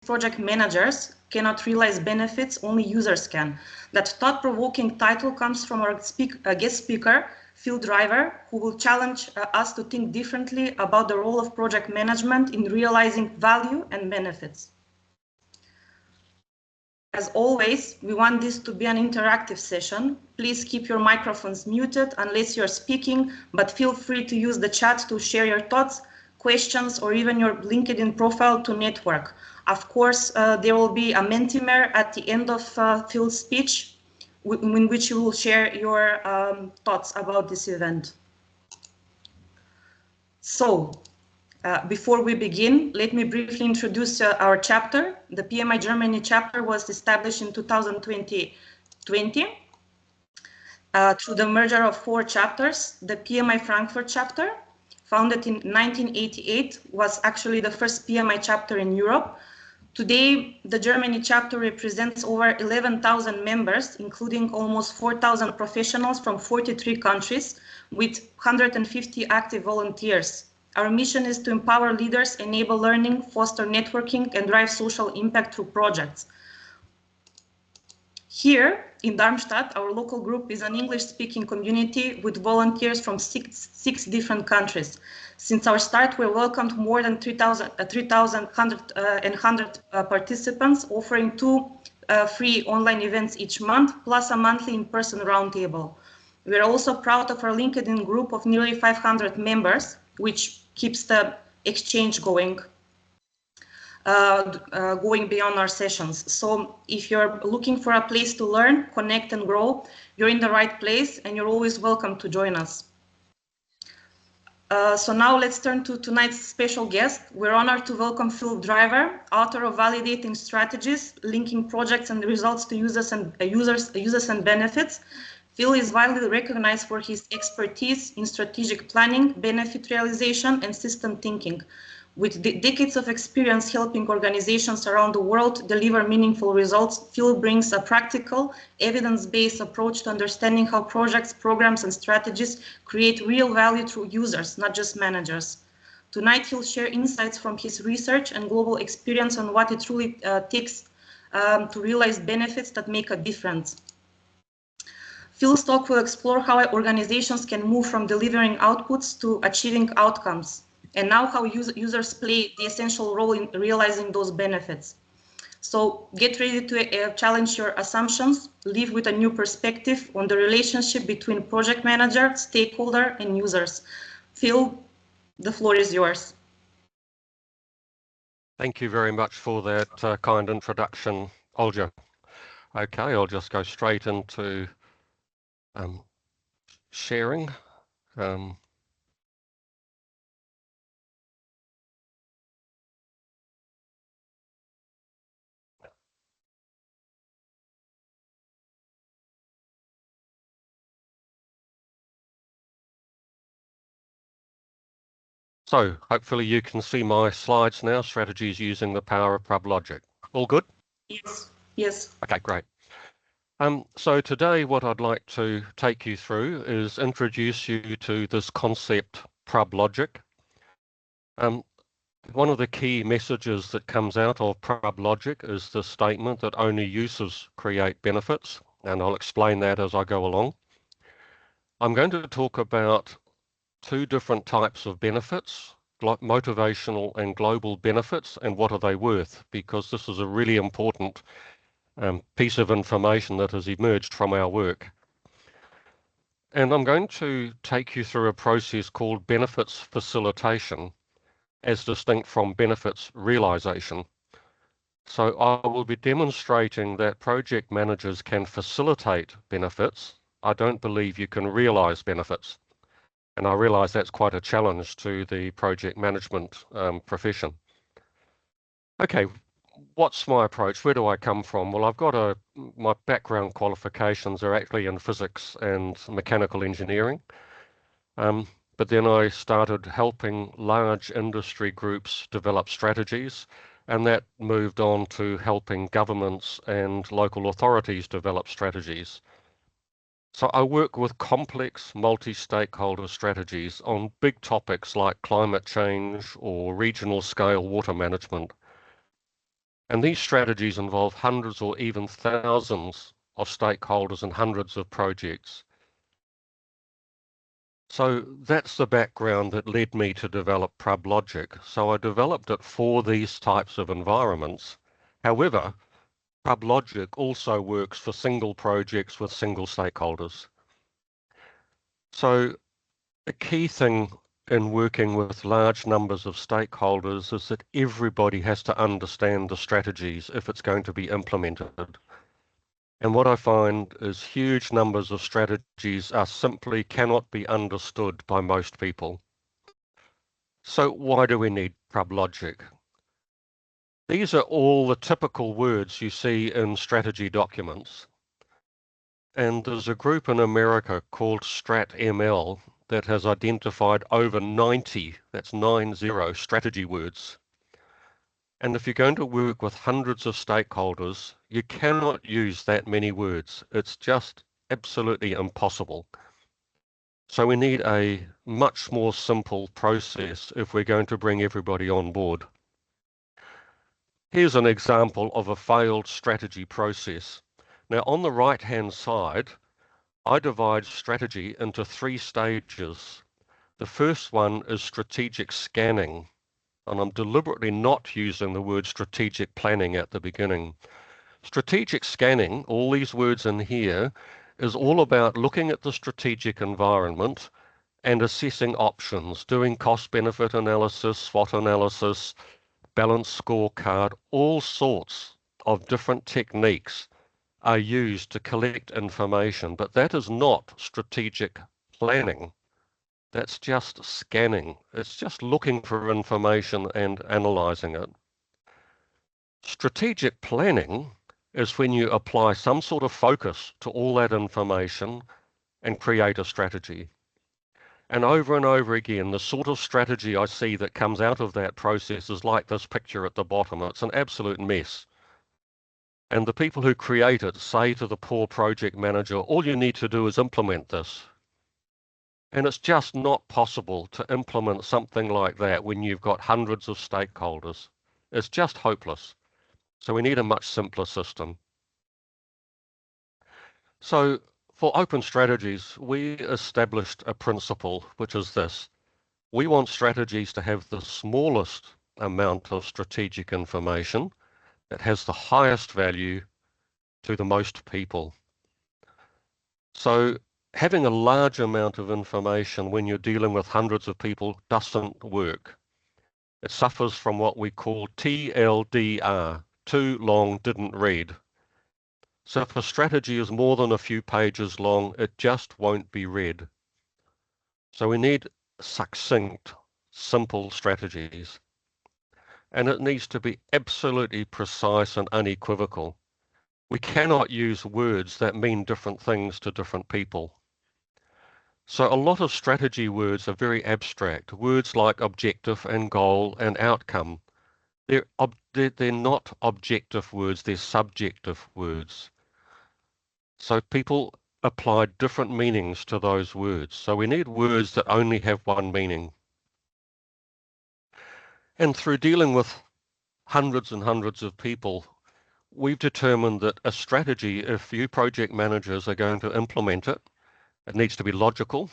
project managers cannot realize benefits, only users can. That thought-provoking title comes from our guest speaker, Phil Driver, who will challenge us to think differently about the role of project management in realizing value and benefits. As always, we want this to be an interactive session. Please keep your microphones muted unless you're speaking, but feel free to use the chat to share your thoughts, questions, or even your LinkedIn profile to network. Of course, there will be a Mentimeter at the end of Phil's speech, in which you will share your thoughts about this event. So, before we begin, let me briefly introduce our chapter. The PMI Germany chapter was established in 2020 through the merger of 4 chapters. The PMI Frankfurt chapter, founded in 1988, was actually the first PMI chapter in Europe. Today, the Germany chapter represents over 11,000 members, including almost 4,000 professionals from 43 countries, with 150 active volunteers. Our mission is to empower leaders, enable learning, foster networking, and drive social impact through projects. Here in Darmstadt, our local group is an English-speaking community with volunteers from six different countries. Since our start, we welcomed more than 3,100 participants, offering 2 free online events each month, plus a monthly in-person roundtable. We are also proud of our LinkedIn group of nearly 500 members, which keeps the exchange going beyond our sessions. So if you're looking for a place to learn, connect, and grow, you're in the right place, and you're always welcome to join us. So now let's turn to tonight's special guest. We're honored to welcome Phil Driver, author of Validating Strategies, Linking Projects and Results to Users and Benefits. Phil is widely recognized for his expertise in strategic planning, benefit realization, and system thinking. With decades of experience helping organizations around the world deliver meaningful results, Phil brings a practical, evidence-based approach to understanding how projects, programs, and strategies create real value through users, not just managers. Tonight, he'll share insights from his research and global experience on what it truly takes to realize benefits that make a difference. Phil's talk will explore how organizations can move from delivering outputs to achieving outcomes, and now how users play the essential role in realizing those benefits. So get ready to challenge your assumptions, live with a new perspective on the relationship between project manager, stakeholder, and users. Phil, the floor is yours. Thank you very much for that kind introduction, Olga. Okay, I'll just go straight into sharing. So hopefully you can see my slides now, strategies using the power of PRUB logic. All good? Yes. Yes. Okay, great. So today what I'd like to take you through is introduce you to this concept, PRUB logic. One of the key messages that comes out of PRUB logic is the statement that only users create benefits, and I'll explain that as I go along. I'm going to talk about 2 different types of benefits, motivational and global benefits, and what are they worth, because this is a really important piece of information that has emerged from our work. And I'm going to take you through a process called benefits facilitation, as distinct from benefits realization. So I will be demonstrating that project managers can facilitate benefits. I don't believe you can realize benefits. And I realize that's quite a challenge to the project management profession. Okay. What's my approach? Where do I come from? Well, I've got my background qualifications are actually in physics and mechanical engineering. But then I started helping large industry groups develop strategies, and that moved on to helping governments and local authorities develop strategies. So I work with complex multi-stakeholder strategies on big topics like climate change or regional scale water management. And these strategies involve hundreds or even thousands of stakeholders and hundreds of projects. So that's the background that led me to develop PRUB logic. So I developed it for these types of environments. However, PRUB logic also works for single projects with single stakeholders. So a key thing in working with large numbers of stakeholders is that everybody has to understand the strategies if it's going to be implemented. And what I find is huge numbers of strategies are simply cannot be understood by most people. So why do we need PRUB logic? These are all the typical words you see in strategy documents. And there's a group in America called StratML that has identified over 90, that's 90 strategy words. And if you're going to work with hundreds of stakeholders, you cannot use that many words. It's just absolutely impossible. So we need a much more simple process if we're going to bring everybody on board. Here's an example of a failed strategy process. Now on the right-hand side, I divide strategy into 3 stages. The first one is strategic scanning, and I'm deliberately not using the word strategic planning at the beginning. Strategic scanning, all these words in here, is all about looking at the strategic environment and assessing options, doing cost-benefit analysis, SWOT analysis, balanced scorecard, all sorts of different techniques are used to collect information, but that is not strategic planning. That's just scanning. It's just looking for information and analyzing it. Strategic planning is when you apply some sort of focus to all that information and create a strategy. And over again, the sort of strategy I see that comes out of that process is like this picture at the bottom. It's an absolute mess. And the people who create it say to the poor project manager, all you need to do is implement this. And it's just not possible to implement something like that when you've got hundreds of stakeholders. It's just hopeless. So we need a much simpler system. So for open strategies, we established a principle, which is this. We want strategies to have the smallest amount of strategic information that has the highest value to the most people. So having a large amount of information when you're dealing with hundreds of people doesn't work. It suffers from what we call TLDR, too long didn't read. So if a strategy is more than a few pages long, it just won't be read. So we need succinct, simple strategies. And it needs to be absolutely precise and unequivocal. We cannot use words that mean different things to different people. So a lot of strategy words are very abstract. Words like objective and goal and outcome. They're not objective words, they're subjective words. So people apply different meanings to those words. So we need words that only have one meaning. And through dealing with hundreds and hundreds of people, we've determined that a strategy, if you project managers are going to implement it, it needs to be logical,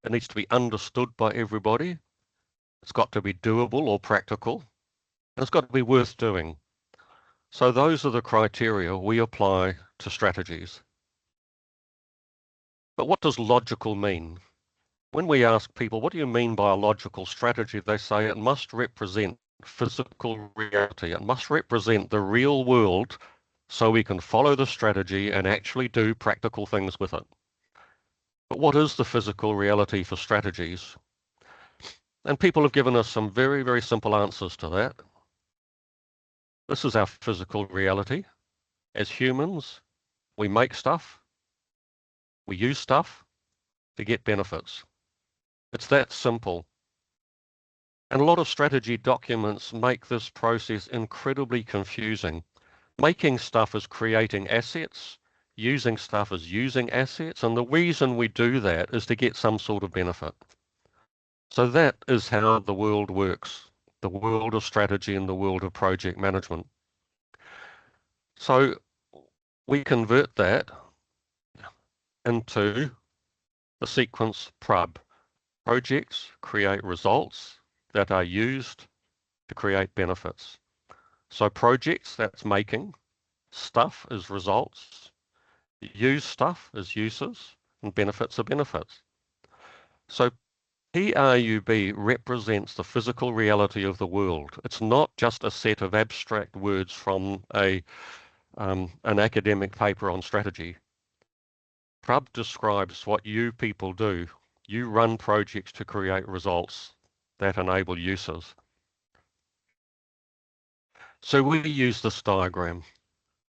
it needs to be understood by everybody, it's got to be doable or practical, and it's got to be worth doing. So those are the criteria we apply to strategies. But what does logical mean? When we ask people, what do you mean by a logical strategy? They say it must represent physical reality. It must represent the real world so we can follow the strategy and actually do practical things with it. But what is the physical reality for strategies? And people have given us some very, very simple answers to that. This is our physical reality. As humans, we make stuff, we use stuff to get benefits. It's that simple. And a lot of strategy documents make this process incredibly confusing. Making stuff is creating assets, using stuff is using assets, and the reason we do that is to get some sort of benefit. So that is how the world works, the world of strategy and the world of project management. So we convert that into the sequence PRUB. Projects create results that are used to create benefits. So projects, that's making, stuff is results, use stuff is uses, and benefits are benefits. So PRUB represents the physical reality of the world. It's not just a set of abstract words from an academic paper on strategy. PRUB describes what you people do. You run projects to create results that enable uses. So we use this diagram.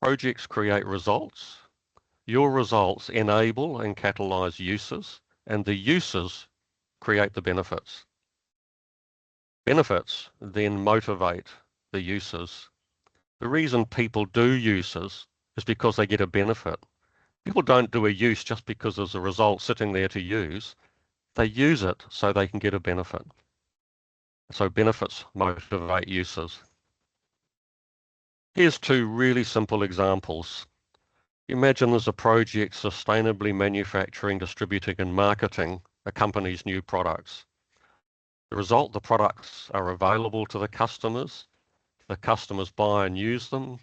Projects create results. Your results enable and catalyze uses, and the uses create the benefits. Benefits then motivate the uses. The reason people do uses is because they get a benefit. People don't do a use just because there's a result sitting there to use. They use it so they can get a benefit. So benefits motivate uses. Here's two really simple examples. Imagine there's a project sustainably manufacturing, distributing and marketing a company's new products. The result, the products are available to the customers buy and use them.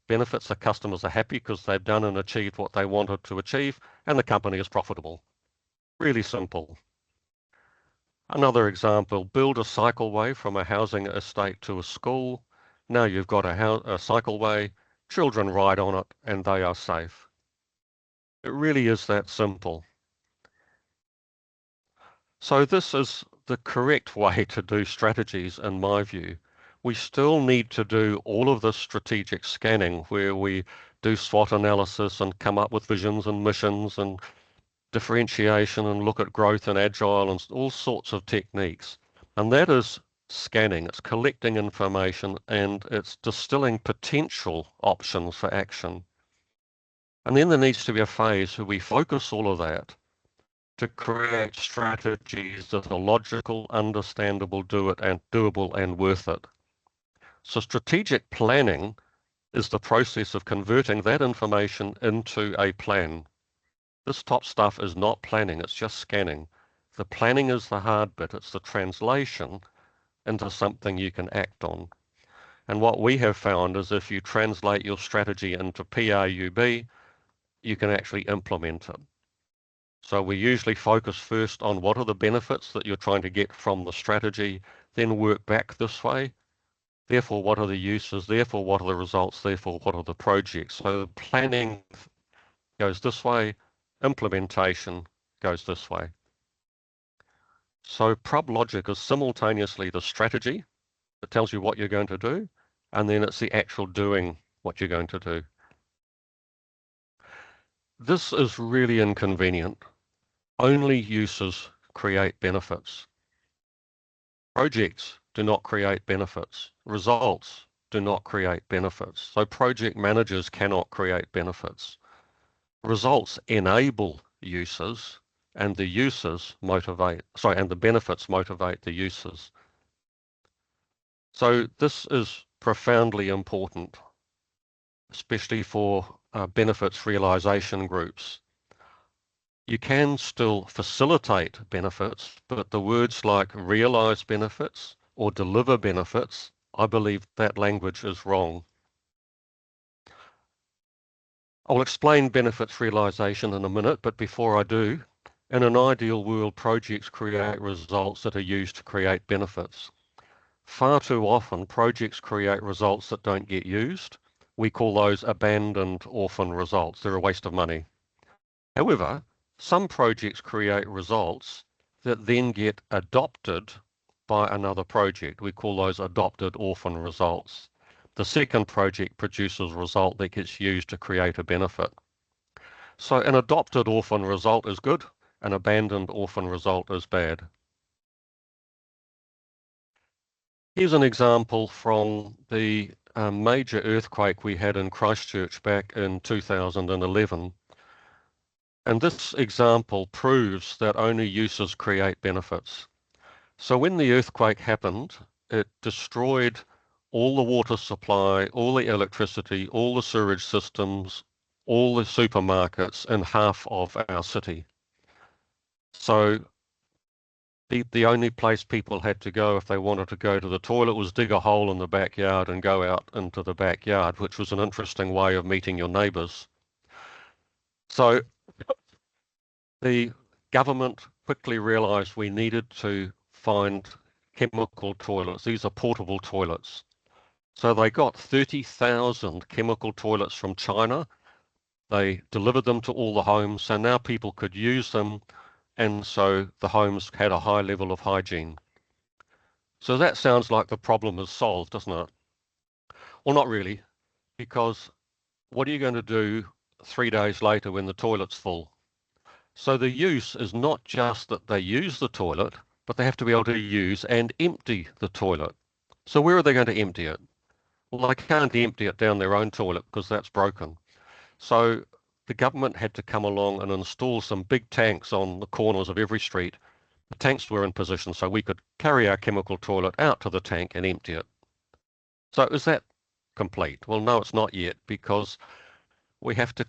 Benefits, the customers are happy because they've done and achieved what they wanted to achieve, and the company is profitable. Really simple. Another example, build a cycleway from a housing estate to a school. Now you've got a cycleway, children ride on it, and they are safe. It really is that simple. So this is the correct way to do strategies, in my view. We still need to do all of this strategic scanning where we do SWOT analysis and come up with visions and missions and differentiation and look at growth and agile and all sorts of techniques. And that is scanning. It's collecting information and it's distilling potential options for action. And then there needs to be a phase where we focus all of that to create strategies that are logical, understandable, doable and worth it. So strategic planning is the process of converting that information into a plan. This top stuff is not planning, it's just scanning. The planning is the hard bit, it's the translation into something you can act on. And what we have found is if you translate your strategy into PRUB, you can actually implement it. So we usually focus first on what are the benefits that you're trying to get from the strategy, then work back this way. Therefore, what are the uses? Therefore, what are the results? Therefore, what are the projects? So the planning goes this way, implementation goes this way. So PRUB logic is simultaneously the strategy that tells you what you're going to do, and then it's the actual doing what you're going to do. This is really inconvenient. Only uses create benefits. Projects do not create benefits. Results do not create benefits. So project managers cannot create benefits. Results enable uses and the uses and the benefits motivate the uses. So this is profoundly important, especially for benefits realization groups. You can still facilitate benefits, but the words like realize benefits or deliver benefits, I believe that language is wrong. I'll explain benefits realization in a minute, but before I do, in an ideal world, projects create results that are used to create benefits. Far too often, projects create results that don't get used. We call those abandoned orphan results. They're a waste of money. However, some projects create results that then get adopted by another project. We call those adopted orphan results. The second project produces a result that gets used to create a benefit. So an adopted orphan result is good, an abandoned orphan result is bad. Here's an example from the major earthquake we had in Christchurch back in 2011. And this example proves that only uses create benefits. So when the earthquake happened, it destroyed all the water supply, all the electricity, all the sewage systems, all the supermarkets in half of our city. So the only place people had to go if they wanted to go to the toilet was dig a hole in the backyard and go out into the backyard, which was an interesting way of meeting your neighbours. So the government quickly realised we needed to find chemical toilets. These are portable toilets. So they got 30,000 chemical toilets from China. They delivered them to all the homes, so now people could use them, and so the homes had a high level of hygiene. So that sounds like the problem is solved, doesn't it? Well, not really, because what are you going to do 3 days later when the toilet's full? So the use is not just that they use the toilet, but they have to be able to use and empty the toilet. So where are they going to empty it? Well, they can't empty it down their own toilet because that's broken. So the government had to come along and install some big tanks on the corners of every street. The tanks were in position so we could carry our chemical toilet out to the tank and empty it. So is that complete? Well, no, it's not yet, because we have to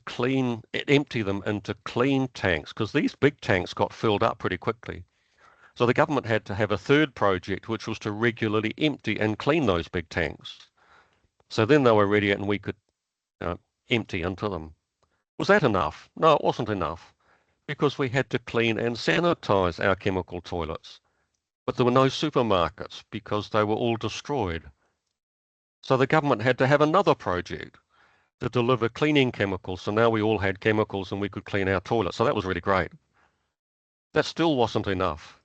empty them into clean tanks, because these big tanks got filled up pretty quickly. So the government had to have a third project, which was to regularly empty and clean those big tanks. So then they were ready and we could empty into them. Was that enough? No, it wasn't enough, because we had to clean and sanitize our chemical toilets. But there were no supermarkets because they were all destroyed. So the government had to have another project to deliver cleaning chemicals. So now we all had chemicals and we could clean our toilets. So that was really great. That still wasn't enough,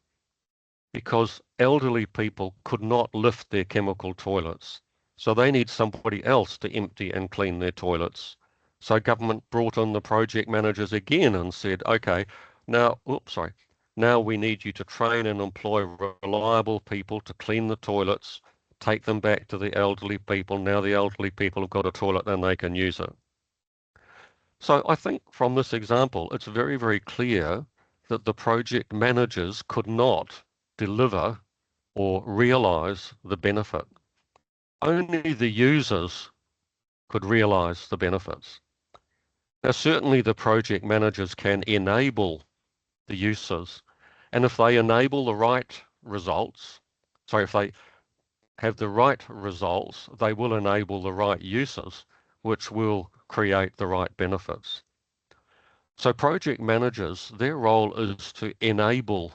because elderly people could not lift their chemical toilets. So they need somebody else to empty and clean their toilets. So government brought in the project managers again and said, okay, now we need you to train and employ reliable people to clean the toilets, take them back to the elderly people. Now the elderly people have got a toilet and they can use it. So I think from this example, it's very, very clear that the project managers could not deliver or realize the benefit. Only the users could realize the benefits. Now, certainly the project managers can enable the users, and if they enable the right results, if they have the right results, they will enable the right users, which will create the right benefits. So project managers, their role is to enable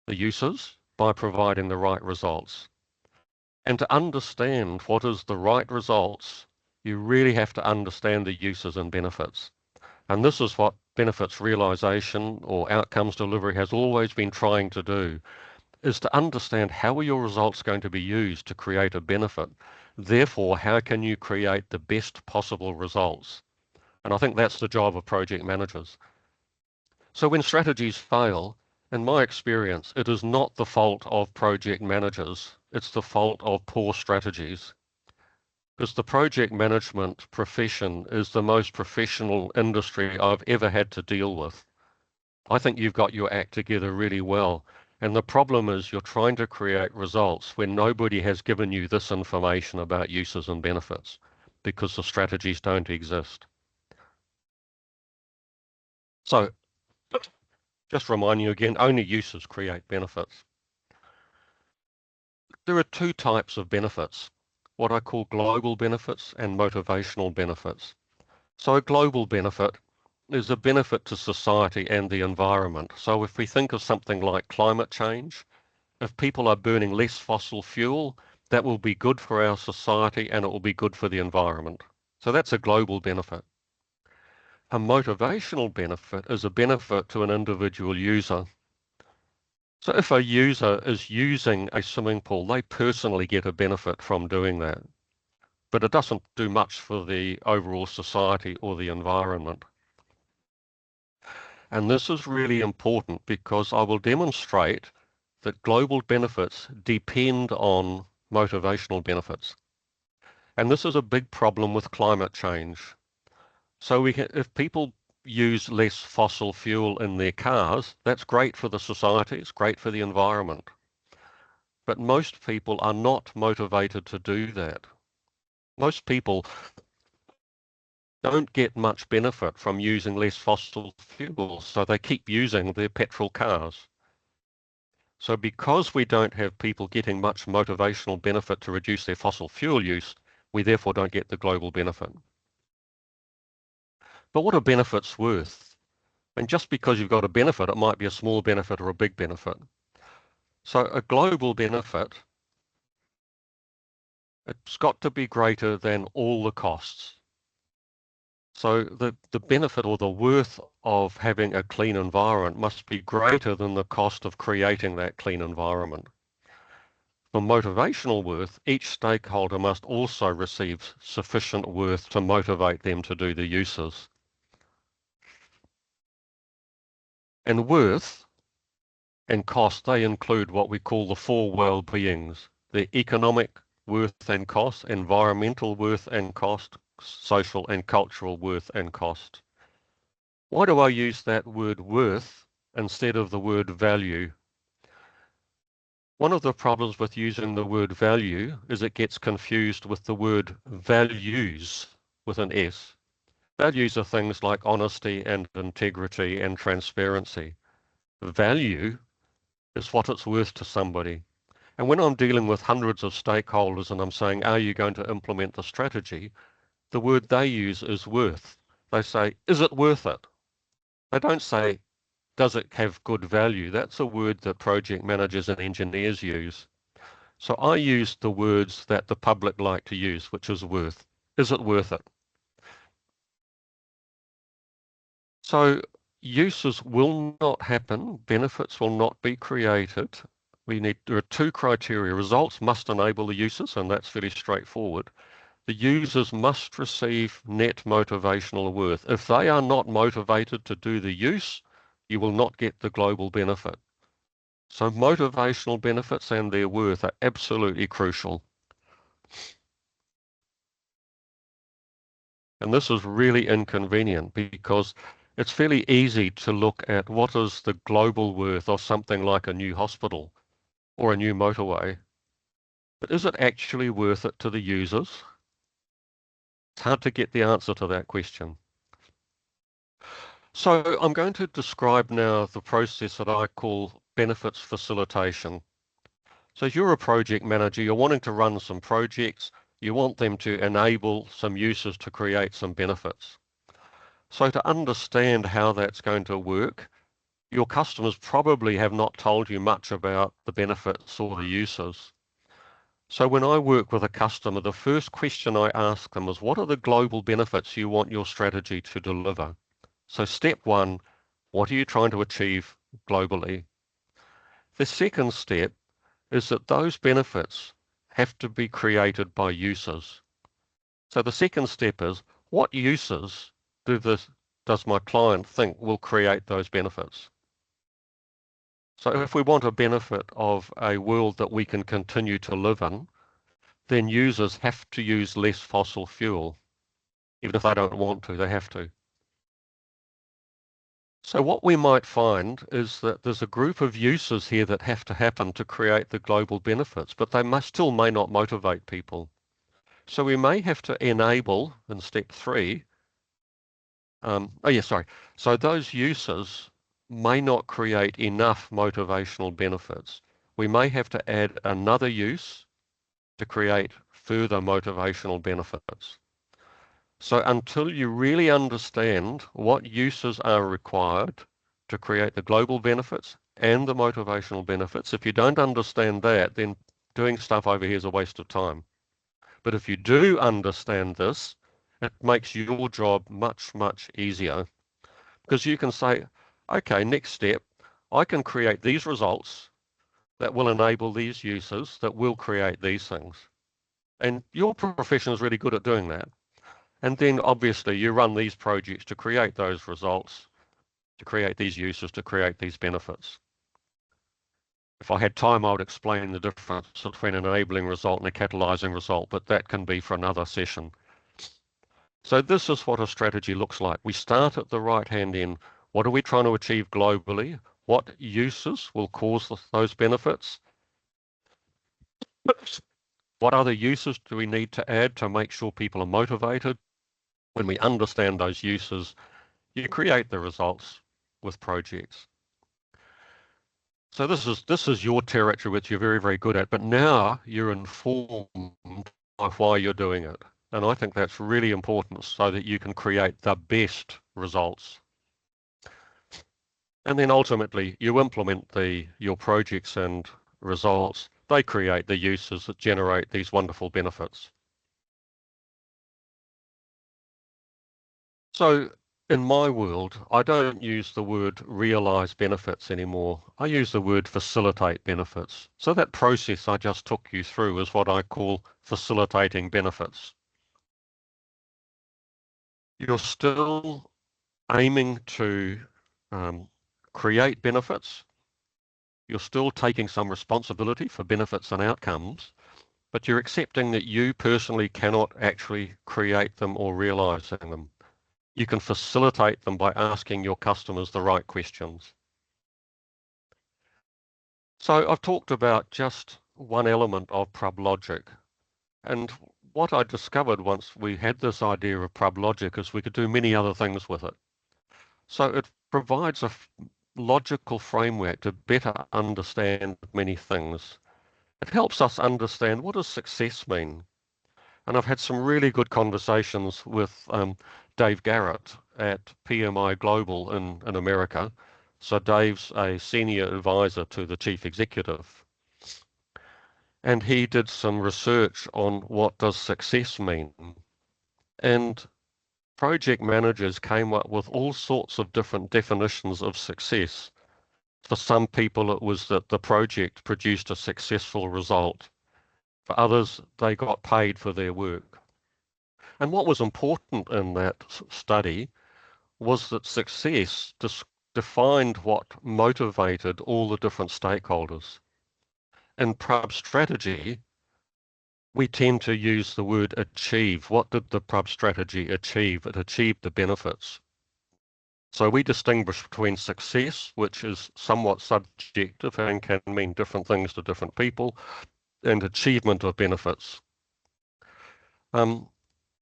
the users by providing the right results. And to understand what is the right results, you really have to understand the uses and benefits. And this is what benefits realization or outcomes delivery has always been trying to do, is to understand how are your results going to be used to create a benefit. Therefore, how can you create the best possible results? And I think that's the job of project managers. So when strategies fail, in my experience, it is not the fault of project managers, it's the fault of poor strategies. Because the project management profession is the most professional industry I've ever had to deal with. I think you've got your act together really well. And the problem is you're trying to create results when nobody has given you this information about uses and benefits, because the strategies don't exist. So just remind you again, only uses create benefits. There are two types of benefits, what I call global benefits and motivational benefits. So a global benefit is a benefit to society and the environment. So if we think of something like climate change, if people are burning less fossil fuel, that will be good for our society and it will be good for the environment. So that's a global benefit. A motivational benefit is a benefit to an individual user. So if a user is using a swimming pool, they personally get a benefit from doing that. But it doesn't do much for the overall society or the environment. And this is really important because I will demonstrate that global benefits depend on motivational benefits. And this is a big problem with climate change. So if people use less fossil fuel in their cars, that's great for the society, it's great for the environment. but most people are not motivated to do that. Most people don't get much benefit from using less fossil fuels, so they keep using their petrol cars. So because we don't have people getting much motivational benefit to reduce their fossil fuel use, we therefore don't get the global benefit. But what are benefits worth? And just because you've got a benefit, it might be a small benefit or a big benefit. So a global benefit, it's got to be greater than all the costs. So the benefit or the worth of having a clean environment must be greater than the cost of creating that clean environment. For motivational worth, each stakeholder must also receive sufficient worth to motivate them to do the uses. And worth and cost, they include what we call the four well-beings: the economic worth and cost, environmental worth and cost, social and cultural worth and cost. Why do I use that word worth instead of the word value? One of the problems with using the word value is it gets confused with the word values with an S. Values are things like honesty and integrity and transparency. Value is what it's worth to somebody. And when I'm dealing with hundreds of stakeholders and I'm saying, are you going to implement the strategy? The word they use is worth. They say, is it worth it? They don't say, does it have good value? That's a word that project managers and engineers use. So I use the words that the public like to use, which is worth. Is it worth it? So uses will not happen, benefits will not be created. There are two criteria. Results must enable the uses, and that's fairly straightforward. The users must receive net motivational worth. If they are not motivated to do the use, you will not get the global benefit. So motivational benefits and their worth are absolutely crucial. And this is really inconvenient because it's fairly easy to look at what is the global worth of something like a new hospital or a new motorway. But is it actually worth it to the users? It's hard to get the answer to that question. So I'm going to describe now the process that I call benefits facilitation. So if you're a project manager, you're wanting to run some projects, you want them to enable some users to create some benefits. So to understand how that's going to work, your customers probably have not told you much about the benefits or the uses. So when I work with a customer, the first question I ask them is, what are the global benefits you want your strategy to deliver? So step one, what are you trying to achieve globally? The second step is that those benefits have to be created by users. So the second step is, what users does my client think will create those benefits? So if we want a benefit of a world that we can continue to live in, then users have to use less fossil fuel. Even if they don't want to, they have to. So what we might find is that there's a group of uses here that have to happen to create the global benefits, but they still may not motivate people. So we may have to enable in step three. So those uses may not create enough motivational benefits. We may have to add another use to create further motivational benefits. So until you really understand what uses are required to create the global benefits and the motivational benefits, if you don't understand that, then doing stuff over here is a waste of time. But if you do understand this, it makes your job much, much easier. Because you can say, okay, next step, I can create these results that will enable these uses that will create these things. And your profession is really good at doing that. And then obviously you run these projects to create those results, to create these uses, to create these benefits. If I had time, I would explain the difference between an enabling result and a catalyzing result, but that can be for another session. So this is what a strategy looks like. We start at the right-hand end. What are we trying to achieve globally? What uses will cause those benefits? What other uses do we need to add to make sure people are motivated? When we understand those uses, you create the results with projects. So this is your territory, which you're very, very good at, but now you're informed of why you're doing it. And I think that's really important so that you can create the best results. And then ultimately you implement your projects and results. They create the uses that generate these wonderful benefits. So in my world, I don't use the word realize benefits anymore. I use the word facilitate benefits. So that process I just took you through is what I call facilitating benefits. You're still aiming to create benefits. You're still taking some responsibility for benefits and outcomes, but you're accepting that you personally cannot actually create them or realizing them. You can facilitate them by asking your customers the right questions. So I've talked about just one element of PRUB logic. And what I discovered once we had this idea of PRUB logic is we could do many other things with it. So it provides a logical framework to better understand many things. It helps us understand, what does success mean? And I've had some really good conversations with Dave Garrett at PMI Global in America. So Dave's a senior advisor to the chief executive. And he did some research on what does success mean. And project managers came up with all sorts of different definitions of success. For some people, it was that the project produced a successful result. For others, they got paid for their work. And what was important in that study was that success defined what motivated all the different stakeholders. In PRUB strategy, we tend to use the word achieve. What did the PRUB strategy achieve? It achieved the benefits. So we distinguish between success, which is somewhat subjective and can mean different things to different people, and achievement of benefits.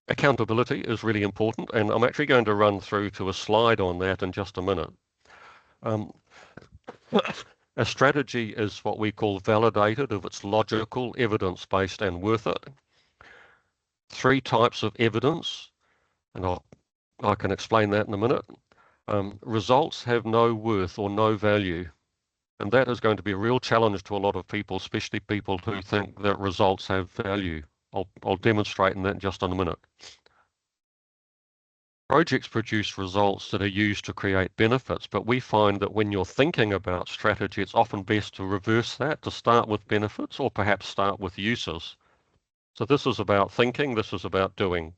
Accountability is really important, and I'm actually going to run through to a slide on that in just a minute. A strategy is what we call validated if it's logical, evidence-based, and worth it. 3 types of evidence, and I can explain that in a minute. Results have no worth or no value, and that is going to be a real challenge to a lot of people, especially people who think that results have value. I'll demonstrate that in just in a minute. Projects produce results that are used to create benefits, but we find that when you're thinking about strategy, it's often best to reverse that, to start with benefits or perhaps start with uses. So this is about thinking, this is about doing.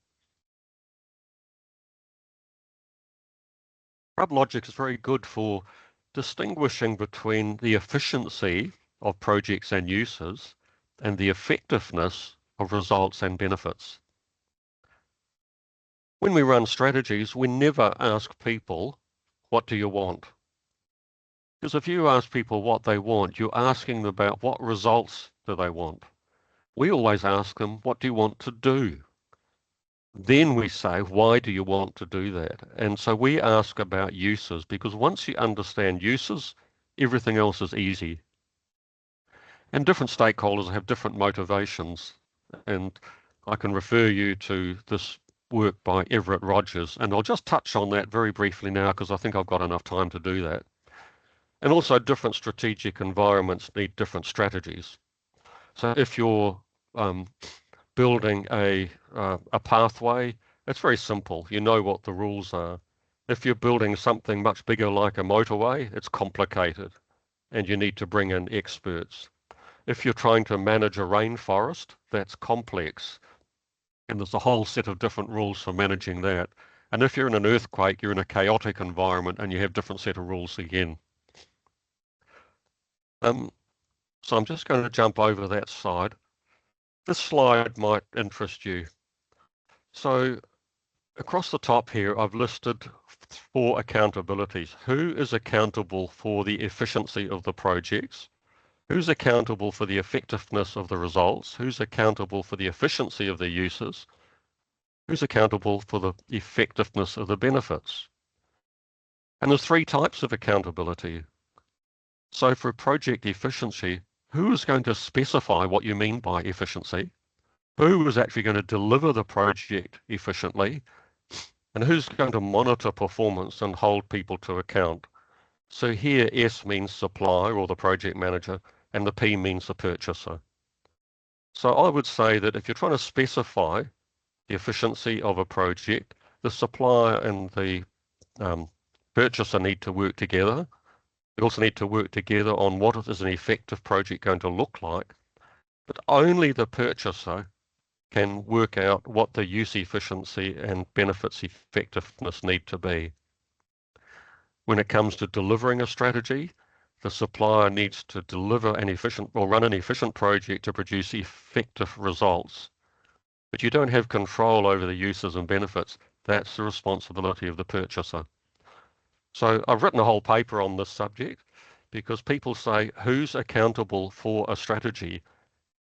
PRUB logic is very good for distinguishing between the efficiency of projects and uses and the effectiveness of results and benefits. When we run strategies, we never ask people, what do you want? Because if you ask people what they want, you're asking them about what results do they want. We always ask them, what do you want to do? Then we say, why do you want to do that? And so we ask about uses, because once you understand uses, everything else is easy. And different stakeholders have different motivations. And I can refer you to this work by Everett Rogers. And I'll just touch on that very briefly now, because I think I've got enough time to do that. And also different strategic environments need different strategies. So if you're building a pathway, it's very simple. You know what the rules are. If you're building something much bigger like a motorway, it's complicated and you need to bring in experts. If you're trying to manage a rainforest, that's complex and there's a whole set of different rules for managing that. And if you're in an earthquake, you're in a chaotic environment and you have different set of rules again. So I'm just going to jump over that slide. This slide might interest you. So across the top here, I've listed 4 accountabilities. Who is accountable for the efficiency of the projects? Who's accountable for the effectiveness of the results? Who's accountable for the efficiency of the uses? Who's accountable for the effectiveness of the benefits? And there's three types of accountability. So for project efficiency, who is going to specify what you mean by efficiency? Who is actually going to deliver the project efficiently? And who's going to monitor performance and hold people to account? So here S means supplier or the project manager, and the P means the purchaser. So I would say that if you're trying to specify the efficiency of a project, the supplier and the purchaser need to work together. They also need to work together on what is an effective project going to look like. But only the purchaser can work out what the use efficiency and benefits effectiveness need to be. When it comes to delivering a strategy, the supplier needs to deliver an efficient or run an efficient project to produce effective results. But you don't have control over the uses and benefits. That's the responsibility of the purchaser. So I've written a whole paper on this subject because people say, who's accountable for a strategy?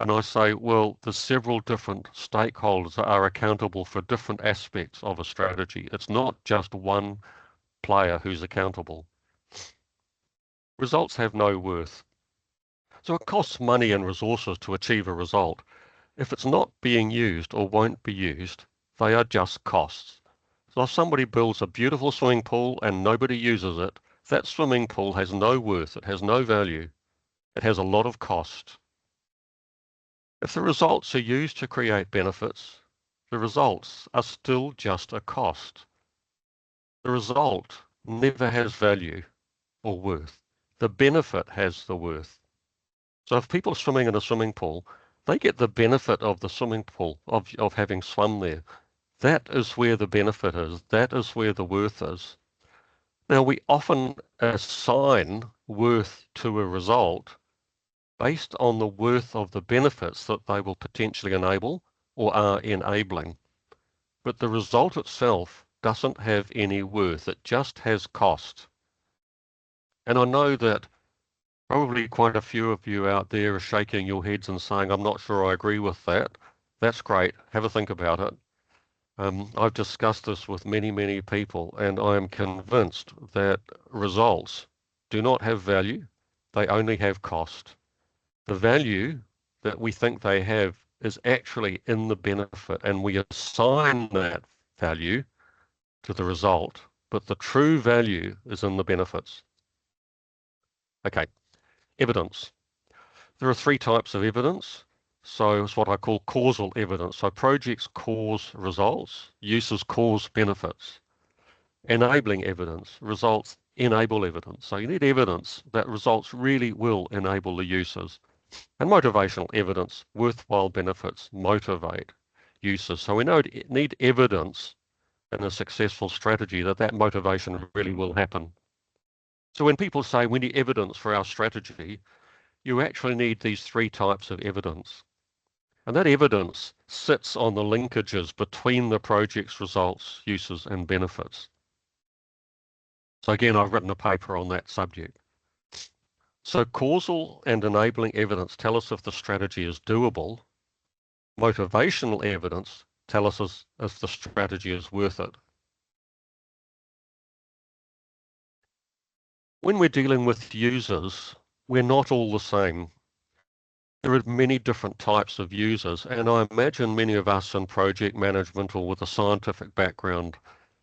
And I say, well, there's several different stakeholders that are accountable for different aspects of a strategy. It's not just one player who's accountable. Results have no worth. So it costs money and resources to achieve a result. If it's not being used or won't be used, they are just costs. So if somebody builds a beautiful swimming pool and nobody uses it, that swimming pool has no worth, it has no value, it has a lot of cost. If the results are used to create benefits, the results are still just a cost. The result never has value or worth. The benefit has the worth. So if people are swimming in a swimming pool, they get the benefit of the swimming pool, of having swum there. That is where the benefit is. That is where the worth is. Now, we often assign worth to a result based on the worth of the benefits that they will potentially enable or are enabling. But the result itself doesn't have any worth. It just has cost. And I know that probably quite a few of you out there are shaking your heads and saying, I'm not sure I agree with that. That's great. Have a think about it. I've discussed this with many, many people, and I am convinced that results do not have value. They only have cost. The value that we think they have is actually in the benefit, and we assign that value to the result, but the true value is in the benefits. Okay, evidence. There are three types of evidence. So it's what I call causal evidence. So projects cause results, uses cause benefits. Enabling evidence, results enable evidence. So you need evidence that results really will enable the uses. And motivational evidence, worthwhile benefits motivate uses. So we need evidence in a successful strategy that that motivation really will happen. So when people say we need evidence for our strategy, you actually need these three types of evidence. And that evidence sits on the linkages between the project's results, uses, and benefits. So again, I've written a paper on that subject. So causal and enabling evidence tell us if the strategy is doable. Motivational evidence tell us if the strategy is worth it. When we're dealing with users, we're not all the same. There are many different types of users, and I imagine many of us in project management or with a scientific background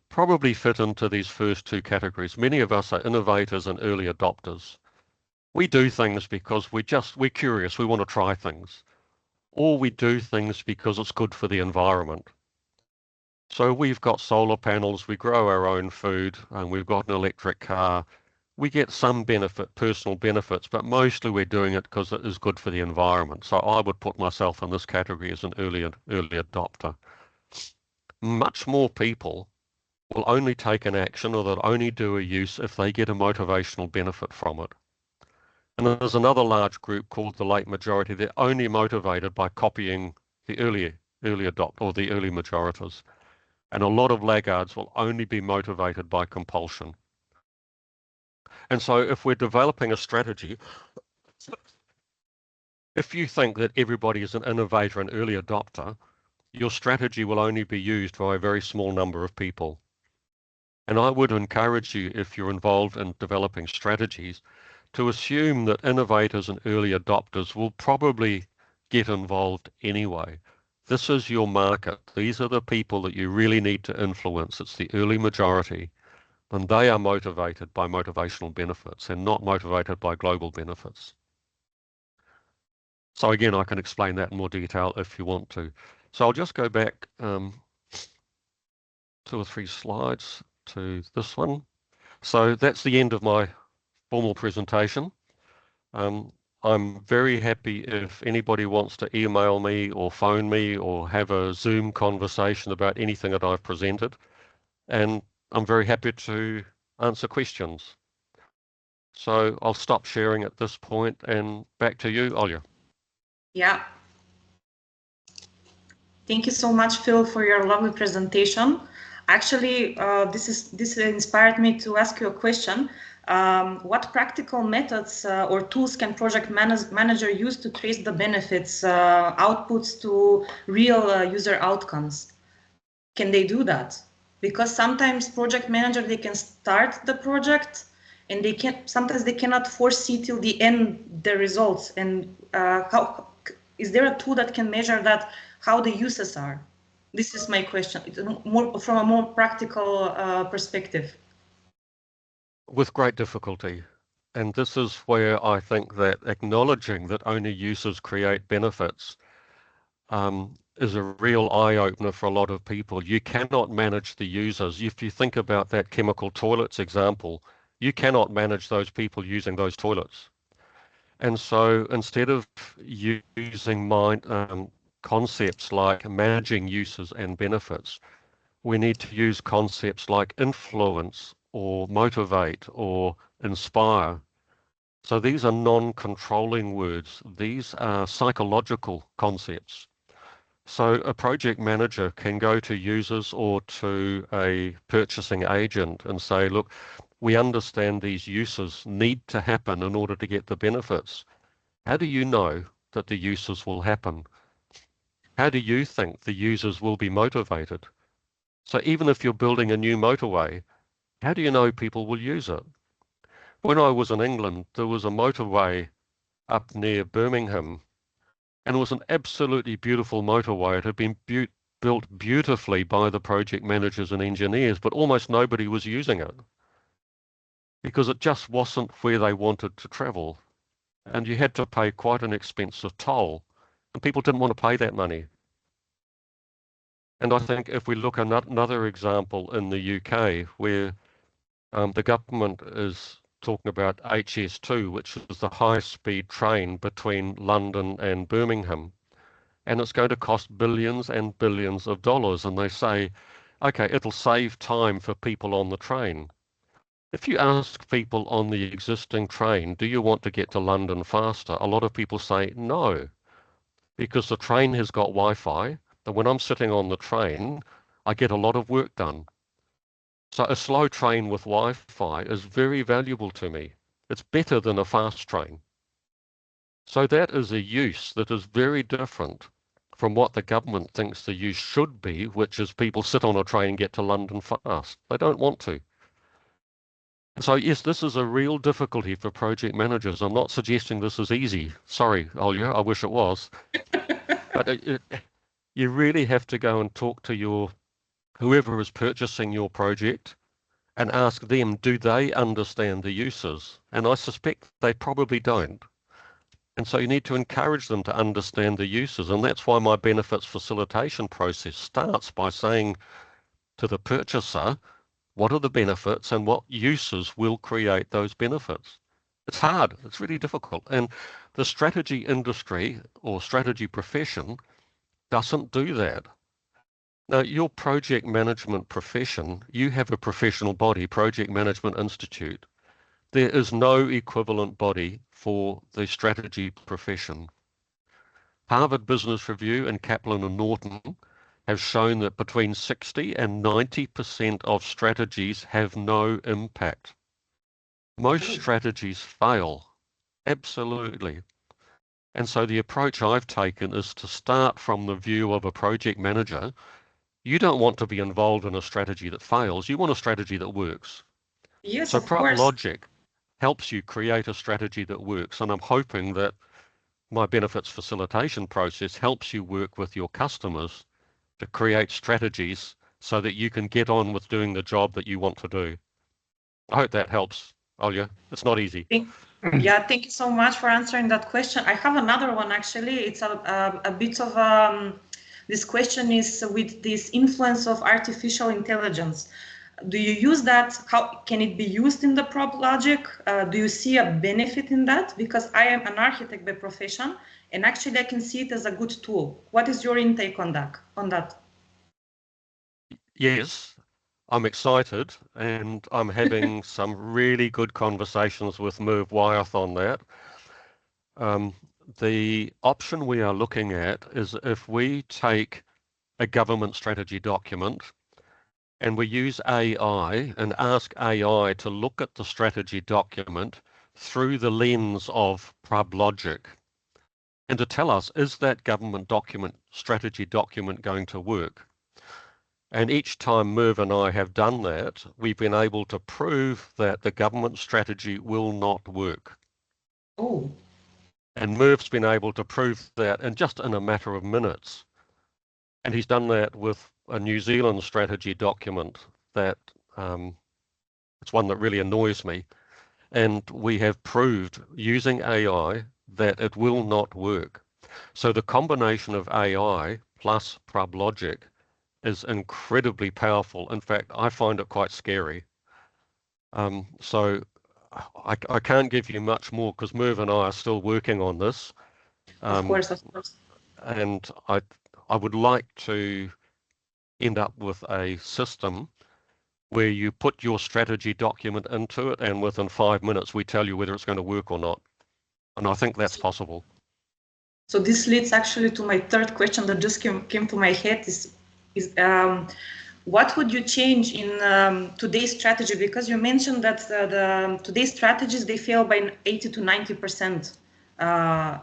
probably fit into these first two categories. Many of us are innovators and early adopters. We do things because we're curious, we want to try things. Or we do things because it's good for the environment. So we've got solar panels, we grow our own food, and we've got an electric car. We get some benefit, personal benefits, but mostly we're doing it because it is good for the environment. So I would put myself in this category as an early adopter. Much more people will only take an action or they'll only do a use if they get a motivational benefit from it. And there's another large group called the late majority. They're only motivated by copying the early adopt or the early majorities. And a lot of laggards will only be motivated by compulsion. And so if we're developing a strategy, If you think that everybody is an innovator and early adopter, your strategy will only be used by a very small number of people. And I would encourage you, if you're involved in developing strategies, to assume that innovators and early adopters will probably get involved anyway. This is your market. These are the people that you really need to influence. It's the early majority, and they are motivated by motivational benefits and not motivated by global benefits. So again, I can explain that in more detail if you want to. So I'll just go back 2 or 3 slides to this one. So that's the end of my formal presentation. I'm very happy if anybody wants to email me or phone me or have a Zoom conversation about anything that I've presented. And I'm very happy to answer questions. So I'll stop sharing at this point and back to you, Olja. Yeah. Thank you so much, Phil, for your lovely presentation. Actually, this inspired me to ask you a question. What practical methods or tools can project manager use to trace the benefits, outputs to real user outcomes? Can they do that? Because sometimes project manager, they can start the project and sometimes they cannot foresee till the end the results. And how is there a tool that can measure that, how the uses are? This is my question. It's more from a more practical perspective. With great difficulty. And this is where I think that acknowledging that only users create benefits is a real eye-opener for a lot of people. You cannot manage the users. If you think about that chemical toilets example, you cannot manage those people using those toilets. And so instead of using concepts like managing uses and benefits, we need to use concepts like influence or motivate or inspire. So these are non-controlling words. These are psychological concepts. So a project manager can go to users or to a purchasing agent and say, look, we understand these uses need to happen in order to get the benefits. How do you know that the uses will happen? How do you think the users will be motivated? So even if you're building a new motorway, how do you know people will use it? When I was in England, there was a motorway up near Birmingham, and it was an absolutely beautiful motorway. It had been built beautifully by the project managers and engineers, but almost nobody was using it because it just wasn't where they wanted to travel. And you had to pay quite an expensive toll, and people didn't want to pay that money. And I think if we look at another example in the UK where the government is talking about HS2, which is the high-speed train between London and Birmingham, and it's going to cost billions and billions of dollars. And they say, okay, it'll save time for people on the train. If you ask people on the existing train, do you want to get to London faster? A lot of people say no, because the train has got Wi-Fi, and when I'm sitting on the train, I get a lot of work done. So a slow train with Wi-Fi is very valuable to me. It's better than a fast train. So that is a use that is very different from what the government thinks the use should be, which is people sit on a train and get to London fast. They don't want to. So yes, this is a real difficulty for project managers. I'm not suggesting this is easy. Sorry, Olja, I wish it was. But you really have to go and talk to whoever is purchasing your project and ask them, do they understand the uses? And I suspect they probably don't. And so you need to encourage them to understand the uses. And that's why my benefits facilitation process starts by saying to the purchaser, what are the benefits and what uses will create those benefits? It's hard. It's really difficult. And the strategy industry or strategy profession doesn't do that. Now, your project management profession, you have a professional body, Project Management Institute. There is no equivalent body for the strategy profession. Harvard Business Review and Kaplan and Norton have shown that between 60 and 90% of strategies have no impact. Most strategies fail, absolutely. And so the approach I've taken is to start from the view of a project manager. You don't want to be involved in a strategy that fails. You want a strategy that works. Yes, So of PRUB course. logic helps you create a strategy that works. And I'm hoping that my benefits facilitation process helps you work with your customers to create strategies so that you can get on with doing the job that you want to do. I hope that helps, Olya. It's not easy. Yeah, thank you so much for answering that question. I have another one actually. It's a bit of this question is with this influence of artificial intelligence. Do you use that? How can it be used in the PRUB logic? Do you see a benefit in that? Because I am an architect by profession, and actually I can see it as a good tool. What is your intake on that? Yes, I'm excited, and I'm having some really good conversations with Merv Wyeth on that. The option we are looking at is if we take a government strategy document and we use AI and ask AI to look at the strategy document through the lens of PRUB logic and to tell us, is that government document, strategy document going to work? And each time Merv and I have done that, we've been able to prove that the government strategy will not work. Oh. And Merv's been able to prove that in just in a matter of minutes. And he's done that with a New Zealand strategy document that it's one that really annoys me. And we have proved using AI that it will not work. So the combination of AI plus PRUB logic is incredibly powerful. In fact, I find it quite scary. So I can't give you much more because Merv and I are still working on this. Of course, of course. And I would like to end up with a system where you put your strategy document into it, and within 5 minutes we tell you whether it's going to work or not. And I think that's possible. So this leads actually to my third question that just came to my head is what would you change in today's strategy? Because you mentioned that today's strategies, they fail by 80 to 90%.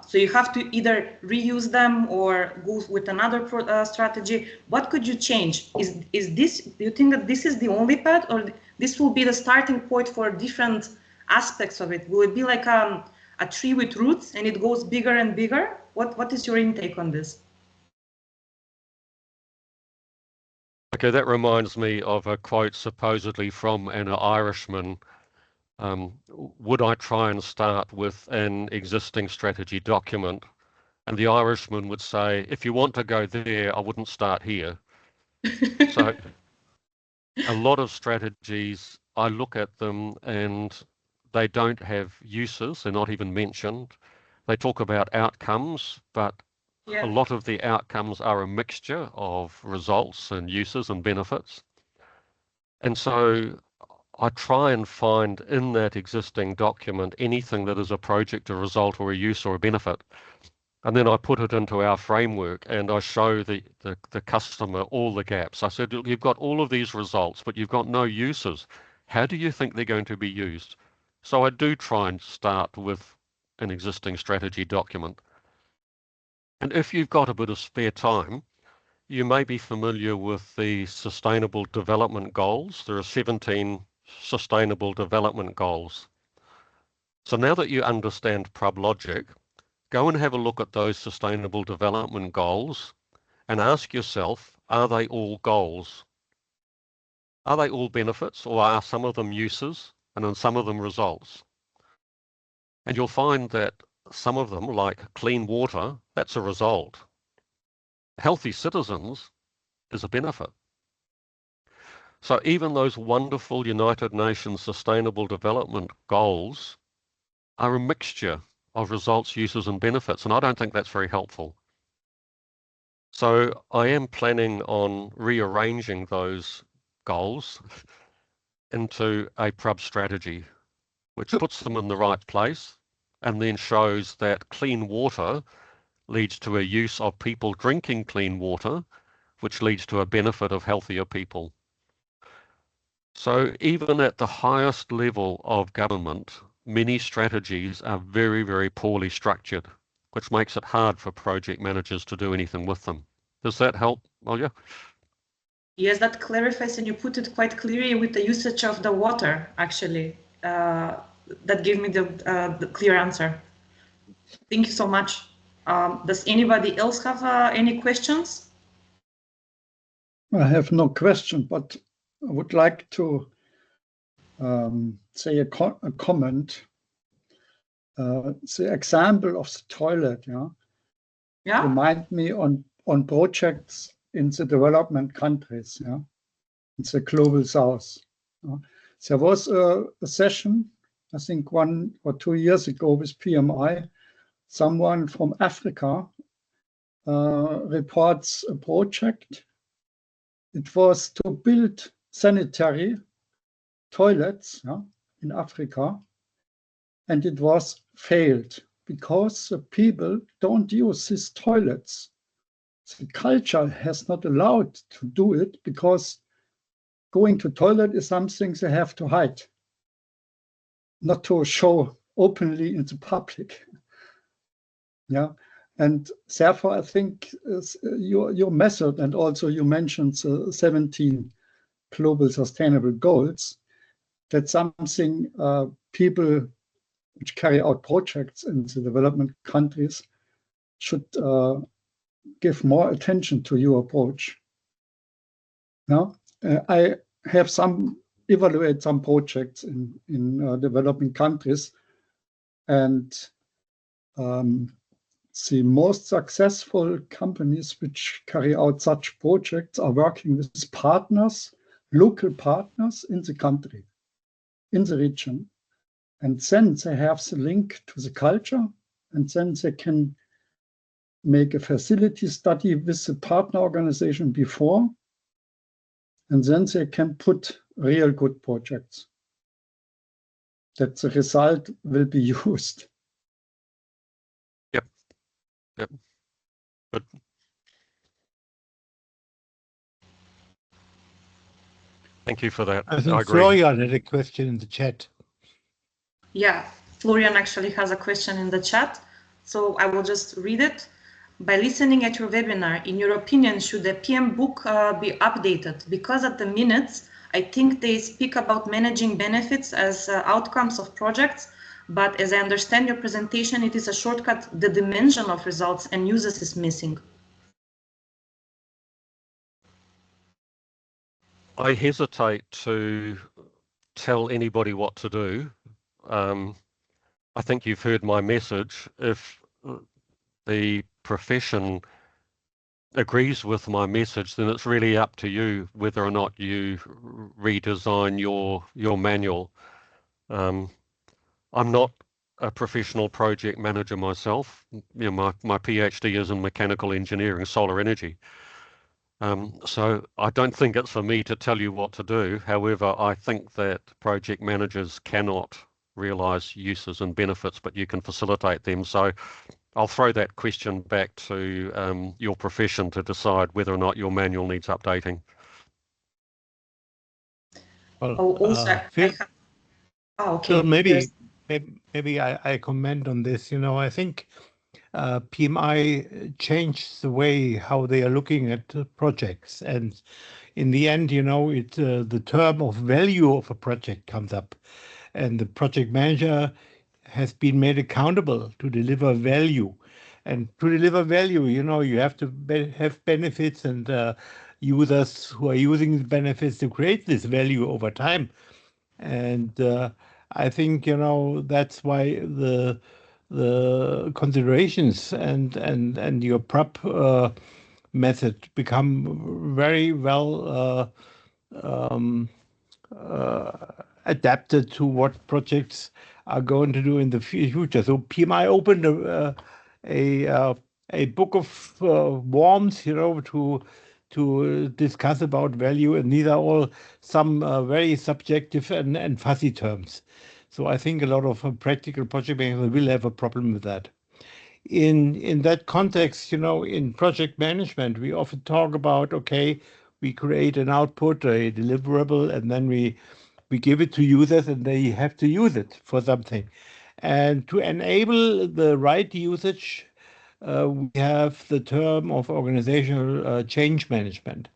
So you have to either reuse them or go with another strategy. What could you change? Is this, do you think that this is the only path, or this will be the starting point for different aspects of it? Will it be like a tree with roots and it goes bigger and bigger? What is your intake on this? Okay, that reminds me of a quote supposedly from an Irishman. Would I try and start with an existing strategy document? And the Irishman would say, if you want to go there, I wouldn't start here. So a lot of strategies, I look at them and they don't have uses. They're not even mentioned. They talk about outcomes, but a lot of the outcomes are a mixture of results and uses and benefits. And so I try and find in that existing document anything that is a project, a result, or a use or a benefit. And then I put it into our framework and I show the customer all the gaps. I said, you've got all of these results, but you've got no uses. How do you think they're going to be used? So I do try and start with an existing strategy document. And if you've got a bit of spare time, you may be familiar with the Sustainable Development Goals. There are 17 Sustainable Development Goals. So now that you understand PRUB logic, go and have a look at those Sustainable Development Goals and ask yourself, are they all goals? Are they all benefits, or are some of them uses and then some of them results? And you'll find that some of them, like clean water, that's a result. Healthy citizens is a benefit. So even those wonderful United Nations Sustainable Development Goals are a mixture of results, uses, and benefits, and I don't think that's very helpful. So I am planning on rearranging those goals into a PRUB strategy, which puts them in the right place and then shows that clean water leads to a use of people drinking clean water, which leads to a benefit of healthier people. So even at the highest level of government, many strategies are very, very poorly structured. which makes it hard for project managers to do anything with them. Does that help, Olja? Yes, that clarifies, and you put it quite clearly with the usage of the water, actually. That gave me the clear answer. Thank you so much. Does anybody else have any questions? I have no question, but I would like to say a comment. The example of the toilet, Yeah. remind me on projects in the development countries, in the global south. There was a session, I think 1 or 2 years ago with PMI. Someone from Africa reports a project. It was to build sanitary toilets in Africa, and it was failed because the people don't use these toilets. The culture has not allowed to do it because going to toilet is something they have to hide, not to show openly in the public. And therefore I think your method, and also you mentioned the 17 global sustainable goals, that's something people which carry out projects in the development countries should give more attention to your approach. I have evaluate some projects in developing countries, and the most successful companies which carry out such projects are working with partners, local partners in the country, in the region. And then they have the link to the culture, and then they can make a facility study with the partner organization before, and then they can put real good projects that the result will be used. Yep. Good. Thank you for that. I think Florian had a question in the chat. Yeah, Florian actually has a question in the chat, so I will just read it. By listening at your webinar, in your opinion, should the PM book be updated? Because at the minutes, I think they speak about managing benefits as outcomes of projects, but as I understand your presentation, it is a shortcut. The dimension of results and uses is missing. I hesitate to tell anybody what to do. I think you've heard my message. If the profession agrees with my message, then it's really up to you whether or not you redesign your manual. I'm not a professional project manager myself. My PhD is in mechanical engineering, solar energy. So I don't think it's for me to tell you what to do. However, I think that project managers cannot realize uses and benefits, but you can facilitate them. So I'll throw that question back to your profession to decide whether or not your manual needs updating. Well, Phil, maybe I comment on this. I think PMI changed the way how they are looking at projects, and in the end, the term of value of a project comes up, and the project manager has been made accountable to deliver value. And to deliver value, you have to have benefits and users who are using the benefits to create this value over time. And I think, that's why the considerations and your PRUB method become very well adapted to what projects are going to do in the future. So PMI opened a book of worms, to discuss about value, and these are all some very subjective and fuzzy terms. So I think a lot of practical project managers will have a problem with that. In that context, in project management, we often talk about, okay, we create an output, a deliverable, and then we give it to users and they have to use it for something. And to enable the right usage, we have the term of organizational change management.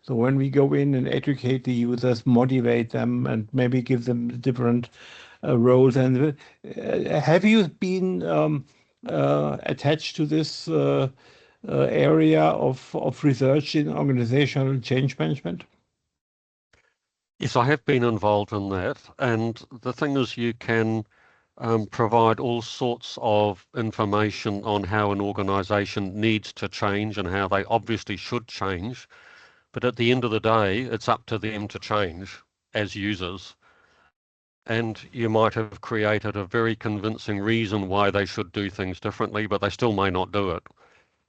So when we go in and educate the users, motivate them, and maybe give them different roles. And have you been attached to this area of research in organizational change management? Yes, I have been involved in that. And the thing is, you can provide all sorts of information on how an organization needs to change and how they obviously should change. But at the end of the day, it's up to them to change as users. And you might have created a very convincing reason why they should do things differently, but they still may not do it.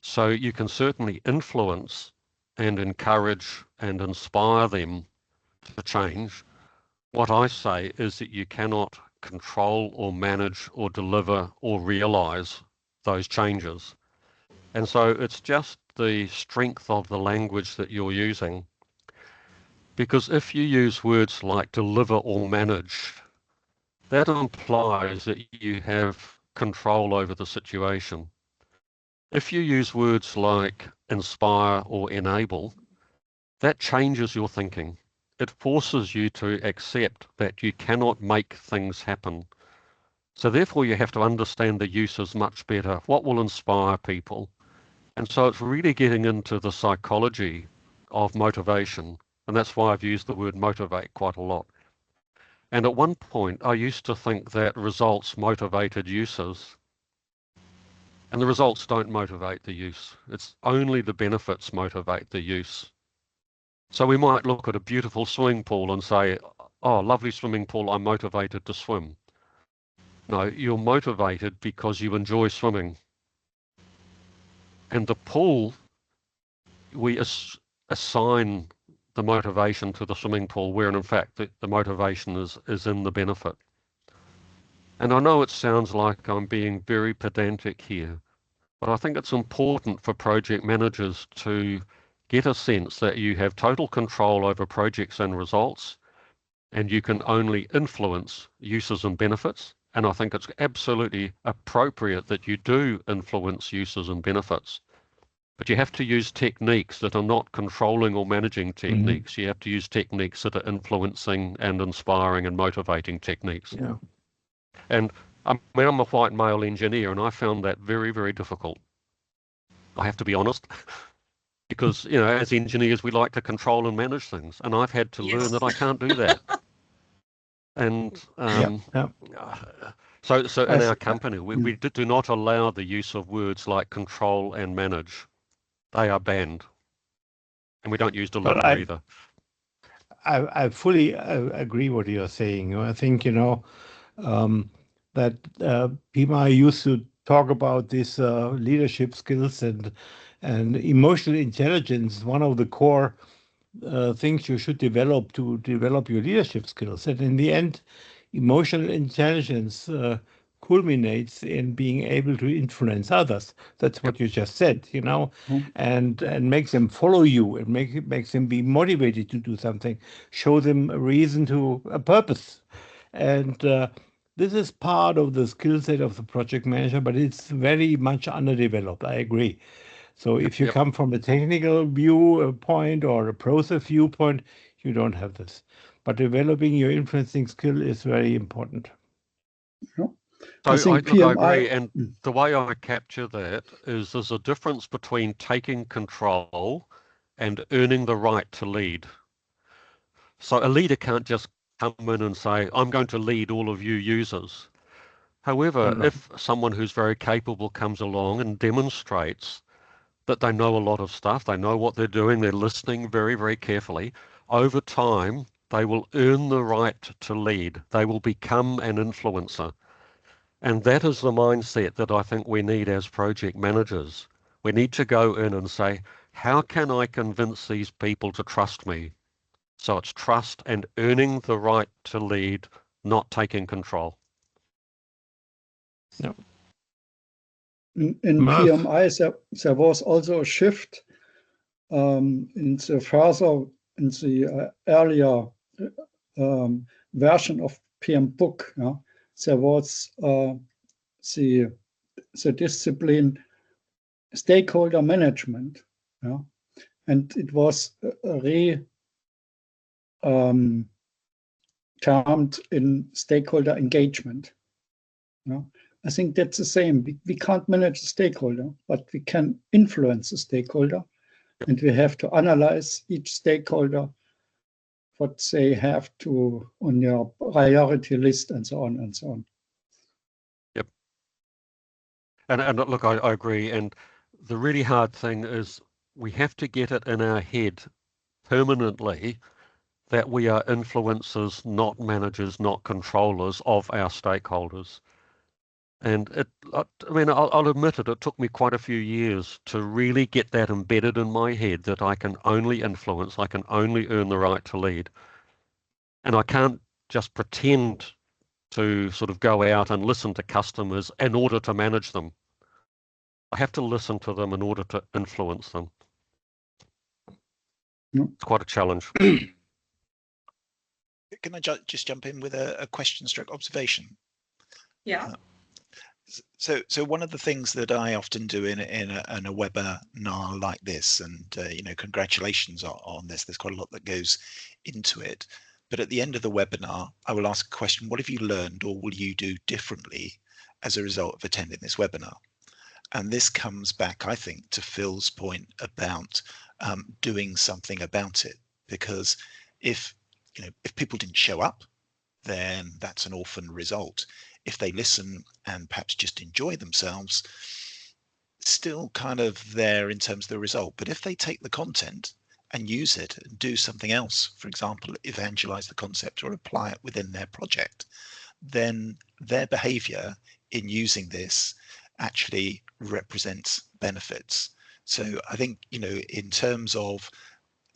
So you can certainly influence and encourage and inspire them to change. What I say is that you cannot control or manage or deliver or realize those changes. And so it's just the strength of the language that you're using. Because if you use words like deliver or manage, that implies that you have control over the situation. If you use words like inspire or enable, that changes your thinking. It forces you to accept that you cannot make things happen. So therefore you have to understand the uses much better. What will inspire people? And so it's really getting into the psychology of motivation. And that's why I've used the word motivate quite a lot. And at one point, I used to think that results motivated uses. And the results don't motivate the use. It's only the benefits motivate the use. So we might look at a beautiful swimming pool and say, oh, lovely swimming pool, I'm motivated to swim. No, you're motivated because you enjoy swimming. And the pool, we assign the motivation to the swimming pool, where in fact the motivation is in the benefit. And I know it sounds like I'm being very pedantic here, but I think it's important for project managers to get a sense that you have total control over projects and results, and you can only influence uses and benefits. And I think it's absolutely appropriate that you do influence uses and benefits. But you have to use techniques that are not controlling or managing techniques. You have to use techniques that are influencing and inspiring and motivating techniques. Yeah. And I mean, I'm a white male engineer, and I found that very, very difficult. I have to be honest, because, you know, as engineers, we like to control and manage things. And I've had to learn that I can't do that. And so in our company, we do not allow the use of words like control and manage. They are banned. And we don't use deliver either. I fully agree what you're saying. I think, you know, that PMI used to talk about these leadership skills and emotional intelligence, one of the core things you should develop to develop your leadership skills. And in the end, emotional intelligence culminates in being able to influence others. That's what you just said, you know, and makes them follow you and makes them be motivated to do something, show them a reason to a purpose. And this is part of the skill set of the project manager, but it's very much underdeveloped. I agree. So if you come from a technical viewpoint or a process viewpoint, you don't have this. But developing your influencing skill is very important. So I agree, and the way I capture that is there's a difference between taking control and earning the right to lead. So a leader can't just come in and say, I'm going to lead all of you users. However, if someone who's very capable comes along and demonstrates that they know a lot of stuff, they know what they're doing, they're listening very, very carefully, over time, they will earn the right to lead. They will become an influencer. And that is the mindset that I think we need as project managers. We need to go in and say, how can I convince these people to trust me? So it's trust and earning the right to lead, not taking control. Yeah. In PMI, there was also a shift in the earlier version of PM book. Yeah? There was the discipline stakeholder management. Yeah? And it was termed in stakeholder engagement. Yeah? I think that's the same. We can't manage the stakeholder, but we can influence the stakeholder, and we have to analyze each stakeholder, what they have to on your priority list, and so on and so on. Yep. And look, I agree. And the really hard thing is we have to get it in our head permanently that we are influencers, not managers, not controllers of our stakeholders. And I mean, I'll admit it took me quite a few years to really get that embedded in my head that I can only influence, I can only earn the right to lead. And I can't just pretend to sort of go out and listen to customers in order to manage them. I have to listen to them in order to influence them. It's quite a challenge. Can I just jump in with a question stroke observation? Yeah. So one of the things that I often do in a webinar like this, and you know, congratulations on this. There's quite a lot that goes into it. But at the end of the webinar, I will ask a question: what have you learned, or will you do differently as a result of attending this webinar? And this comes back, I think, to Phil's point about doing something about it. Because if people didn't show up, then that's an orphan result. If they listen and perhaps just enjoy themselves, still kind of there in terms of the result. But if they take the content and use it and do something else, for example, evangelize the concept or apply it within their project, then their behavior in using this actually represents benefits. So I think, you know, in terms of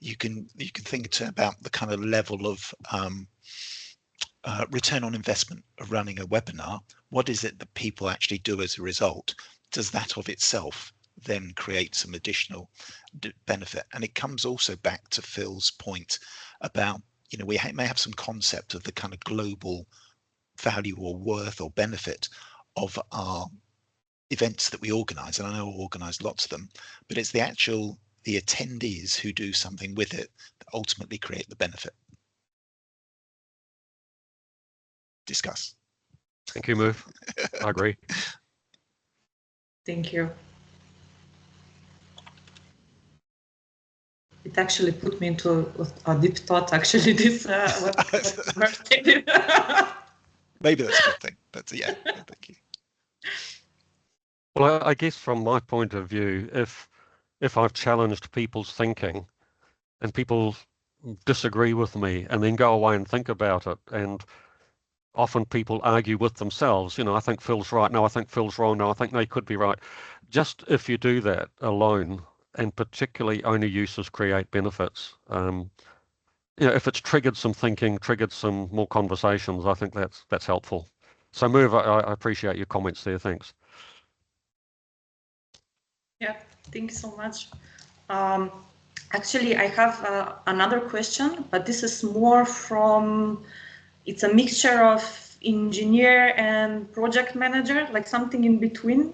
you can think about the kind of level of return on investment of running a webinar. What is it that people actually do as a result? Does that of itself then create some additional benefit? And it comes also back to Phil's point about, you know, we may have some concept of the kind of global value or worth or benefit of our events that we organize, and I know we organize lots of them, but it's the attendees who do something with it that ultimately create the benefit. Discuss. Thank you, Murph. I agree. Thank you. It actually put me into a deep thought, actually, this Maybe that's a good thing, but yeah, thank you. Well, I guess from my point of view, if I've challenged people's thinking and people disagree with me and then go away and think about it, and often people argue with themselves, you know, I think Phil's right, no, I think Phil's wrong, no, I think they could be right. Just if you do that alone, and particularly only users create benefits, you know, if it's triggered some thinking, triggered some more conversations, I think that's helpful. So Merv, I appreciate your comments there, thanks. Yeah, thank you so much. Actually, I have another question, but this is more from, it's a mixture of engineer and project manager, like something in between.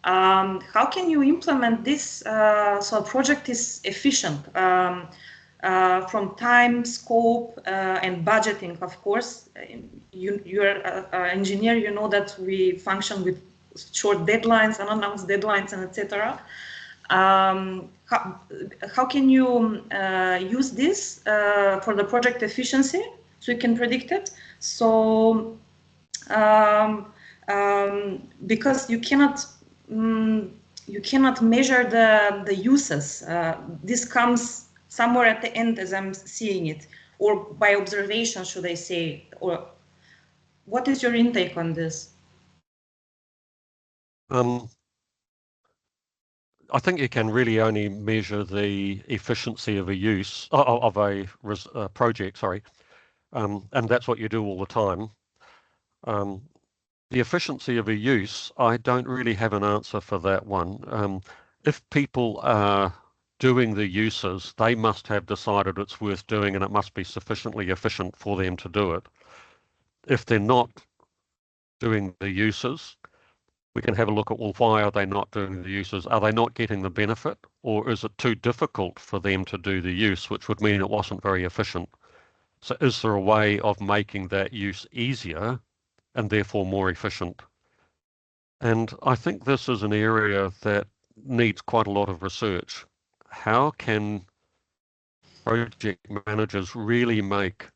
How can you implement this so a project is efficient from time, scope, and budgeting, of course? You're an engineer, you know that we function with short deadlines, unannounced deadlines, and etc. How can you use this for the project efficiency so you can predict it? So because you cannot measure the uses. This comes somewhere at the end as I'm seeing it, or by observation, should I say? Or what is your intake on this? I think you can really only measure the efficiency of a use of a project, sorry, and that's what you do all the time. The efficiency of a use, I don't really have an answer for that one. If people are doing the uses, they must have decided it's worth doing and it must be sufficiently efficient for them to do it. If they're not doing the uses, we can have a look at, well, why are they not doing the uses? Are they not getting the benefit, or is it too difficult for them to do the use, which would mean it wasn't very efficient? So is there a way of making that use easier and therefore more efficient? And I think this is an area that needs quite a lot of research. How can project managers really make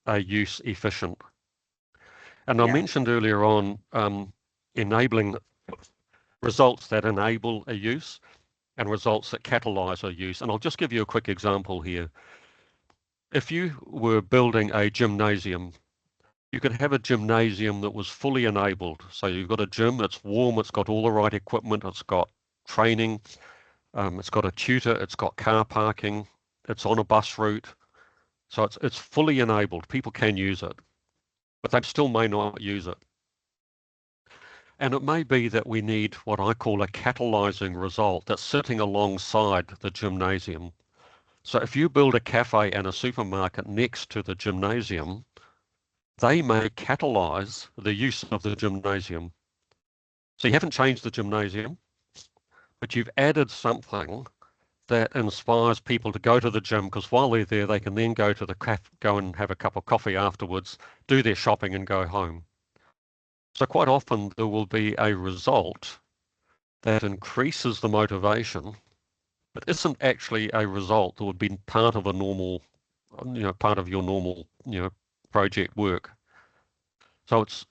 a use efficient? And I mentioned earlier on enabling results that enable a use and results that catalyze a use. And I'll just give you a quick example here. If you were building a gymnasium, you could have a gymnasium that was fully enabled. So you've got a gym, it's warm, it's got all the right equipment, it's got training, it's got a tutor, it's got car parking, it's on a bus route. So it's fully enabled. People can use it, but they still may not use it. And it may be that we need what I call a catalyzing result that's sitting alongside the gymnasium. So if you build a cafe and a supermarket next to the gymnasium, they may catalyze the use of the gymnasium. So you haven't changed the gymnasium, but you've added something that inspires people to go to the gym, because while they're there, they can then go to the cafe, go and have a cup of coffee afterwards, do their shopping and go home. So quite often there will be a result that increases the motivation, but isn't actually a result that would be part of a normal, part of your normal, project work. So it's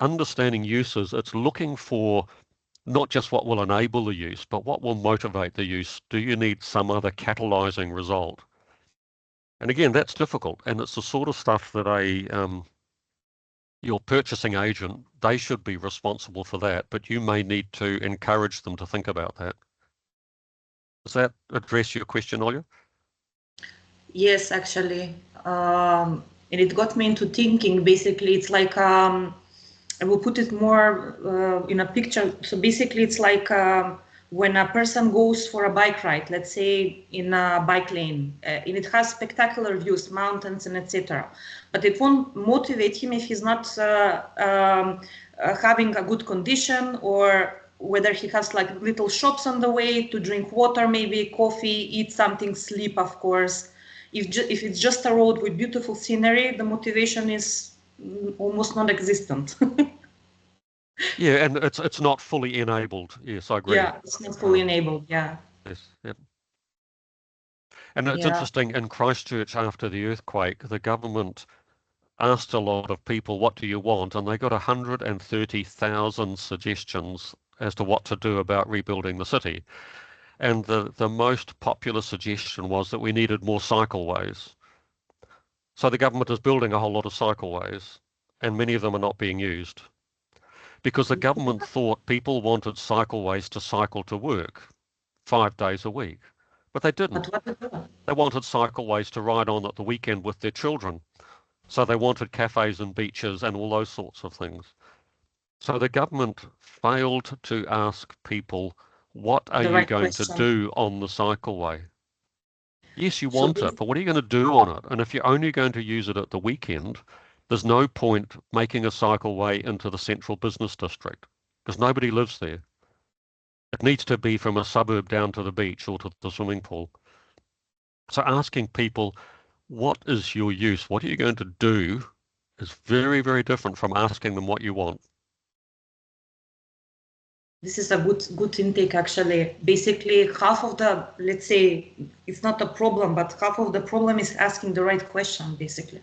understanding uses. It's looking for not just what will enable the use, but what will motivate the use. Do you need some other catalyzing result? And again, that's difficult, and it's the sort of stuff that your purchasing agent, they should be responsible for that, but you may need to encourage them to think about that. Does that address your question, Olya? Yes, actually. And it got me into thinking. Basically, it's like, I will put it more in a picture. So basically, it's like when a person goes for a bike ride, let's say in a bike lane, and it has spectacular views, mountains and etc. But it won't motivate him if he's not having a good condition, or whether he has like little shops on the way to drink water, maybe coffee, eat something, sleep, of course. If it's just a road with beautiful scenery, the motivation is almost non-existent. Yeah, and it's not fully enabled. Yes, I agree. Yeah, it's not fully enabled. Yeah. Yes. Yep. And it's interesting, in Christchurch after the earthquake, the government asked a lot of people, what do you want? And they got 130,000 suggestions as to what to do about rebuilding the city. And the most popular suggestion was that we needed more cycleways. So the government is building a whole lot of cycleways, and many of them are not being used, because the government thought people wanted cycleways to cycle to work 5 days a week. But they didn't. They wanted cycleways to ride on at the weekend with their children. So they wanted cafes and beaches and all those sorts of things. So the government failed to ask people, what are you going to do on the cycleway? Yes, you want it, but what are you going to do on it? And if you're only going to use it at the weekend, there's no point making a cycleway into the central business district, because nobody lives there. It needs to be from a suburb down to the beach or to the swimming pool. So asking people, what is your use? What are you going to do? Is very, very different from asking them what you want. This is a good intake, actually. Basically, half of the, let's say, it's not a problem, but half of the problem is asking the right question, basically.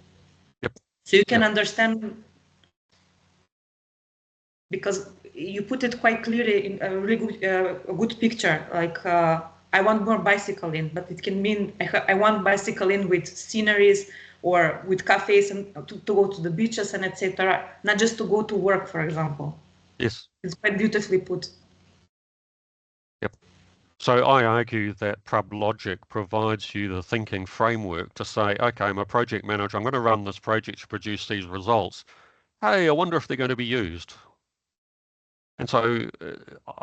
Yep. So you can understand, because you put it quite clearly in a really good, a good picture. Like, I want more bicycle in, but it can mean I want bicycle in with sceneries or with cafes and to go to the beaches and etc. Not just to go to work, for example. Yes. It's quite beautifully put. Yep. So I argue that PRUB logic provides you the thinking framework to say, okay, I'm a project manager, I'm going to run this project to produce these results. Hey, I wonder if they're going to be used. And so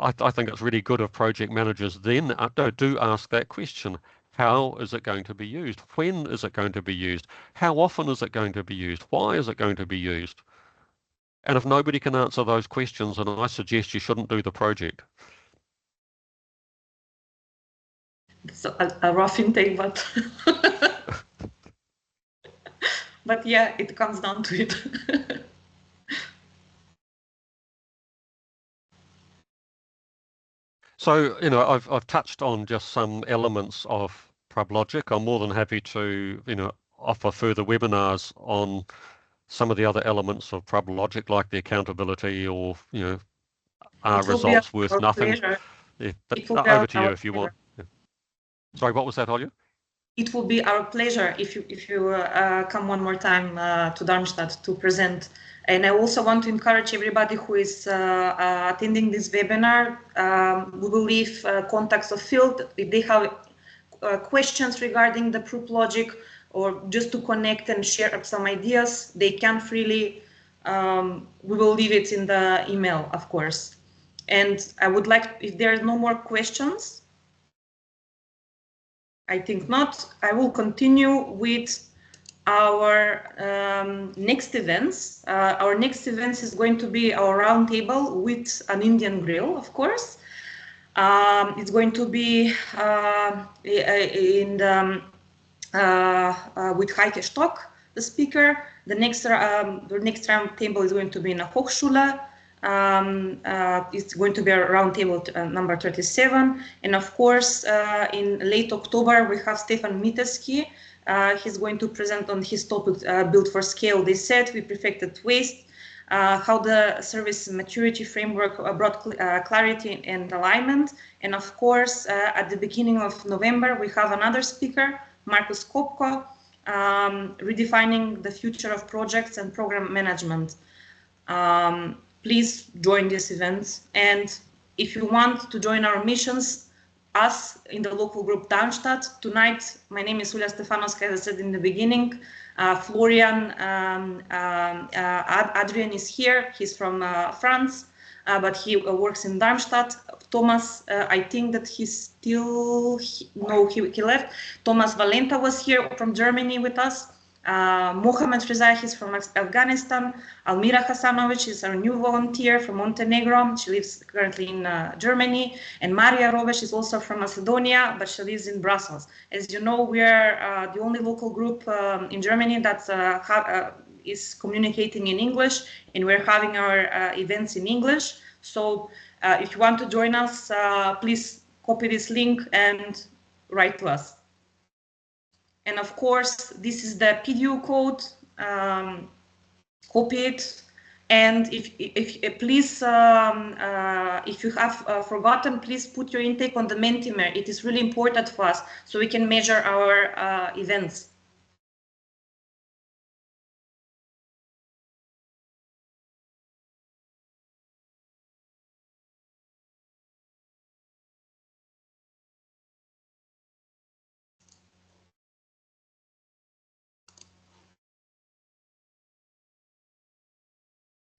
I think it's really good if project managers then do ask that question. How is it going to be used? When is it going to be used? How often is it going to be used? Why is it going to be used? And if nobody can answer those questions, then I suggest you shouldn't do the project. It's a rough intake, but but yeah, it comes down to it. So, you know, I've touched on just some elements of PRUB Logic. I'm more than happy to, you know, offer further webinars on some of the other elements of PRUB Logic, like the accountability or, you know, are results worth nothing? Yeah, over to you if you want. Yeah. Sorry, what was that, Olja? It will be our pleasure if you come one more time to Darmstadt to present. And I also want to encourage everybody who is attending this webinar. We will leave contacts of field if they have questions regarding the PRUB logic or just to connect and share some ideas. They can freely. We will leave it in the email, of course. And I would like, if there are no more questions, I think not. I will continue with our next events. Our next events is going to be our roundtable with an Indian grill, of course. It's going to be with Heike Stock, the speaker. The next roundtable is going to be in a Hochschule. It's going to be a roundtable number 37. And of course, in late October, we have Stefan Miteski. He's going to present on his topic, Build for Scale. They said we perfected waste, how the service maturity framework brought clarity and alignment. And of course, at the beginning of November, we have another speaker, Markus Kopko, redefining the future of projects and program management. Please join these events. And if you want to join our missions, us in the local group Darmstadt, tonight, my name is Julia Stefanovska, as I said in the beginning. Florian, Adrian is here. He's from France, but he works in Darmstadt. Thomas, I think that he's still, no, he left. Thomas Valenta was here from Germany with us. Mohamed Rezai is from Afghanistan. Almira Hasanovic is our new volunteer from Montenegro. She lives currently in Germany. And Maria Robesh is also from Macedonia, but she lives in Brussels. As you know, we are the only local group in Germany that is communicating in English, and we're having our events in English. So if you want to join us, please copy this link and write to us. And of course, this is the PDU code. Copy it. And if please, if you have forgotten, please put your intake on the Mentimeter. It is really important for us so we can measure our events.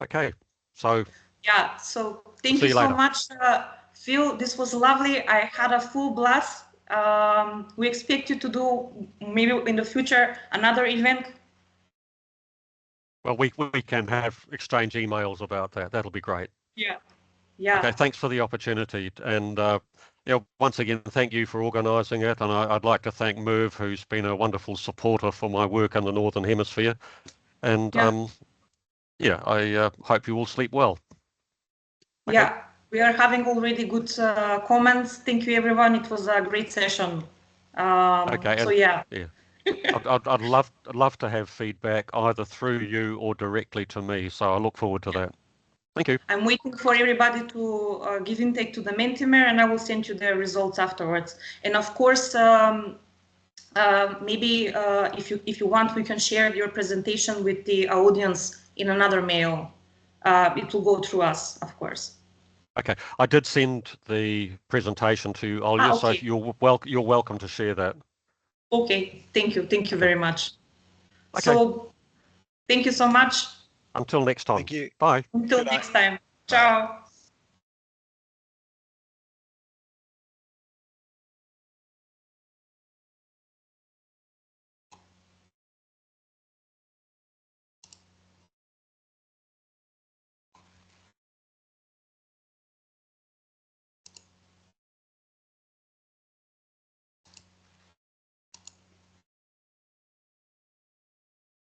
Okay, so yeah, so thank you so much, Phil. This was lovely. I had a full blast. We expect you to do maybe in the future another event. Well, we can have exchange emails about that. That'll be great. Yeah, yeah. Okay, thanks for the opportunity, and you know, once again, thank you for organising it. And I'd like to thank Merv, who's been a wonderful supporter for my work in the Northern Hemisphere. And yeah, I hope you all sleep well. Okay. Yeah, we are having already good comments. Thank you, everyone. It was a great session. Okay. So yeah. I'd love to have feedback either through you or directly to me. So I look forward to that. Thank you. I'm waiting for everybody to give intake to the Mentimeter, and I will send you the results afterwards. And of course, maybe if you want, we can share your presentation with the audience in another mail. It will go through us, of course. Okay, I did send the presentation to Olja, okay. So you're welcome to share that. Okay, thank you very much. Okay. So, thank you so much. Until next time. Thank you. Bye. Until next time. Ciao.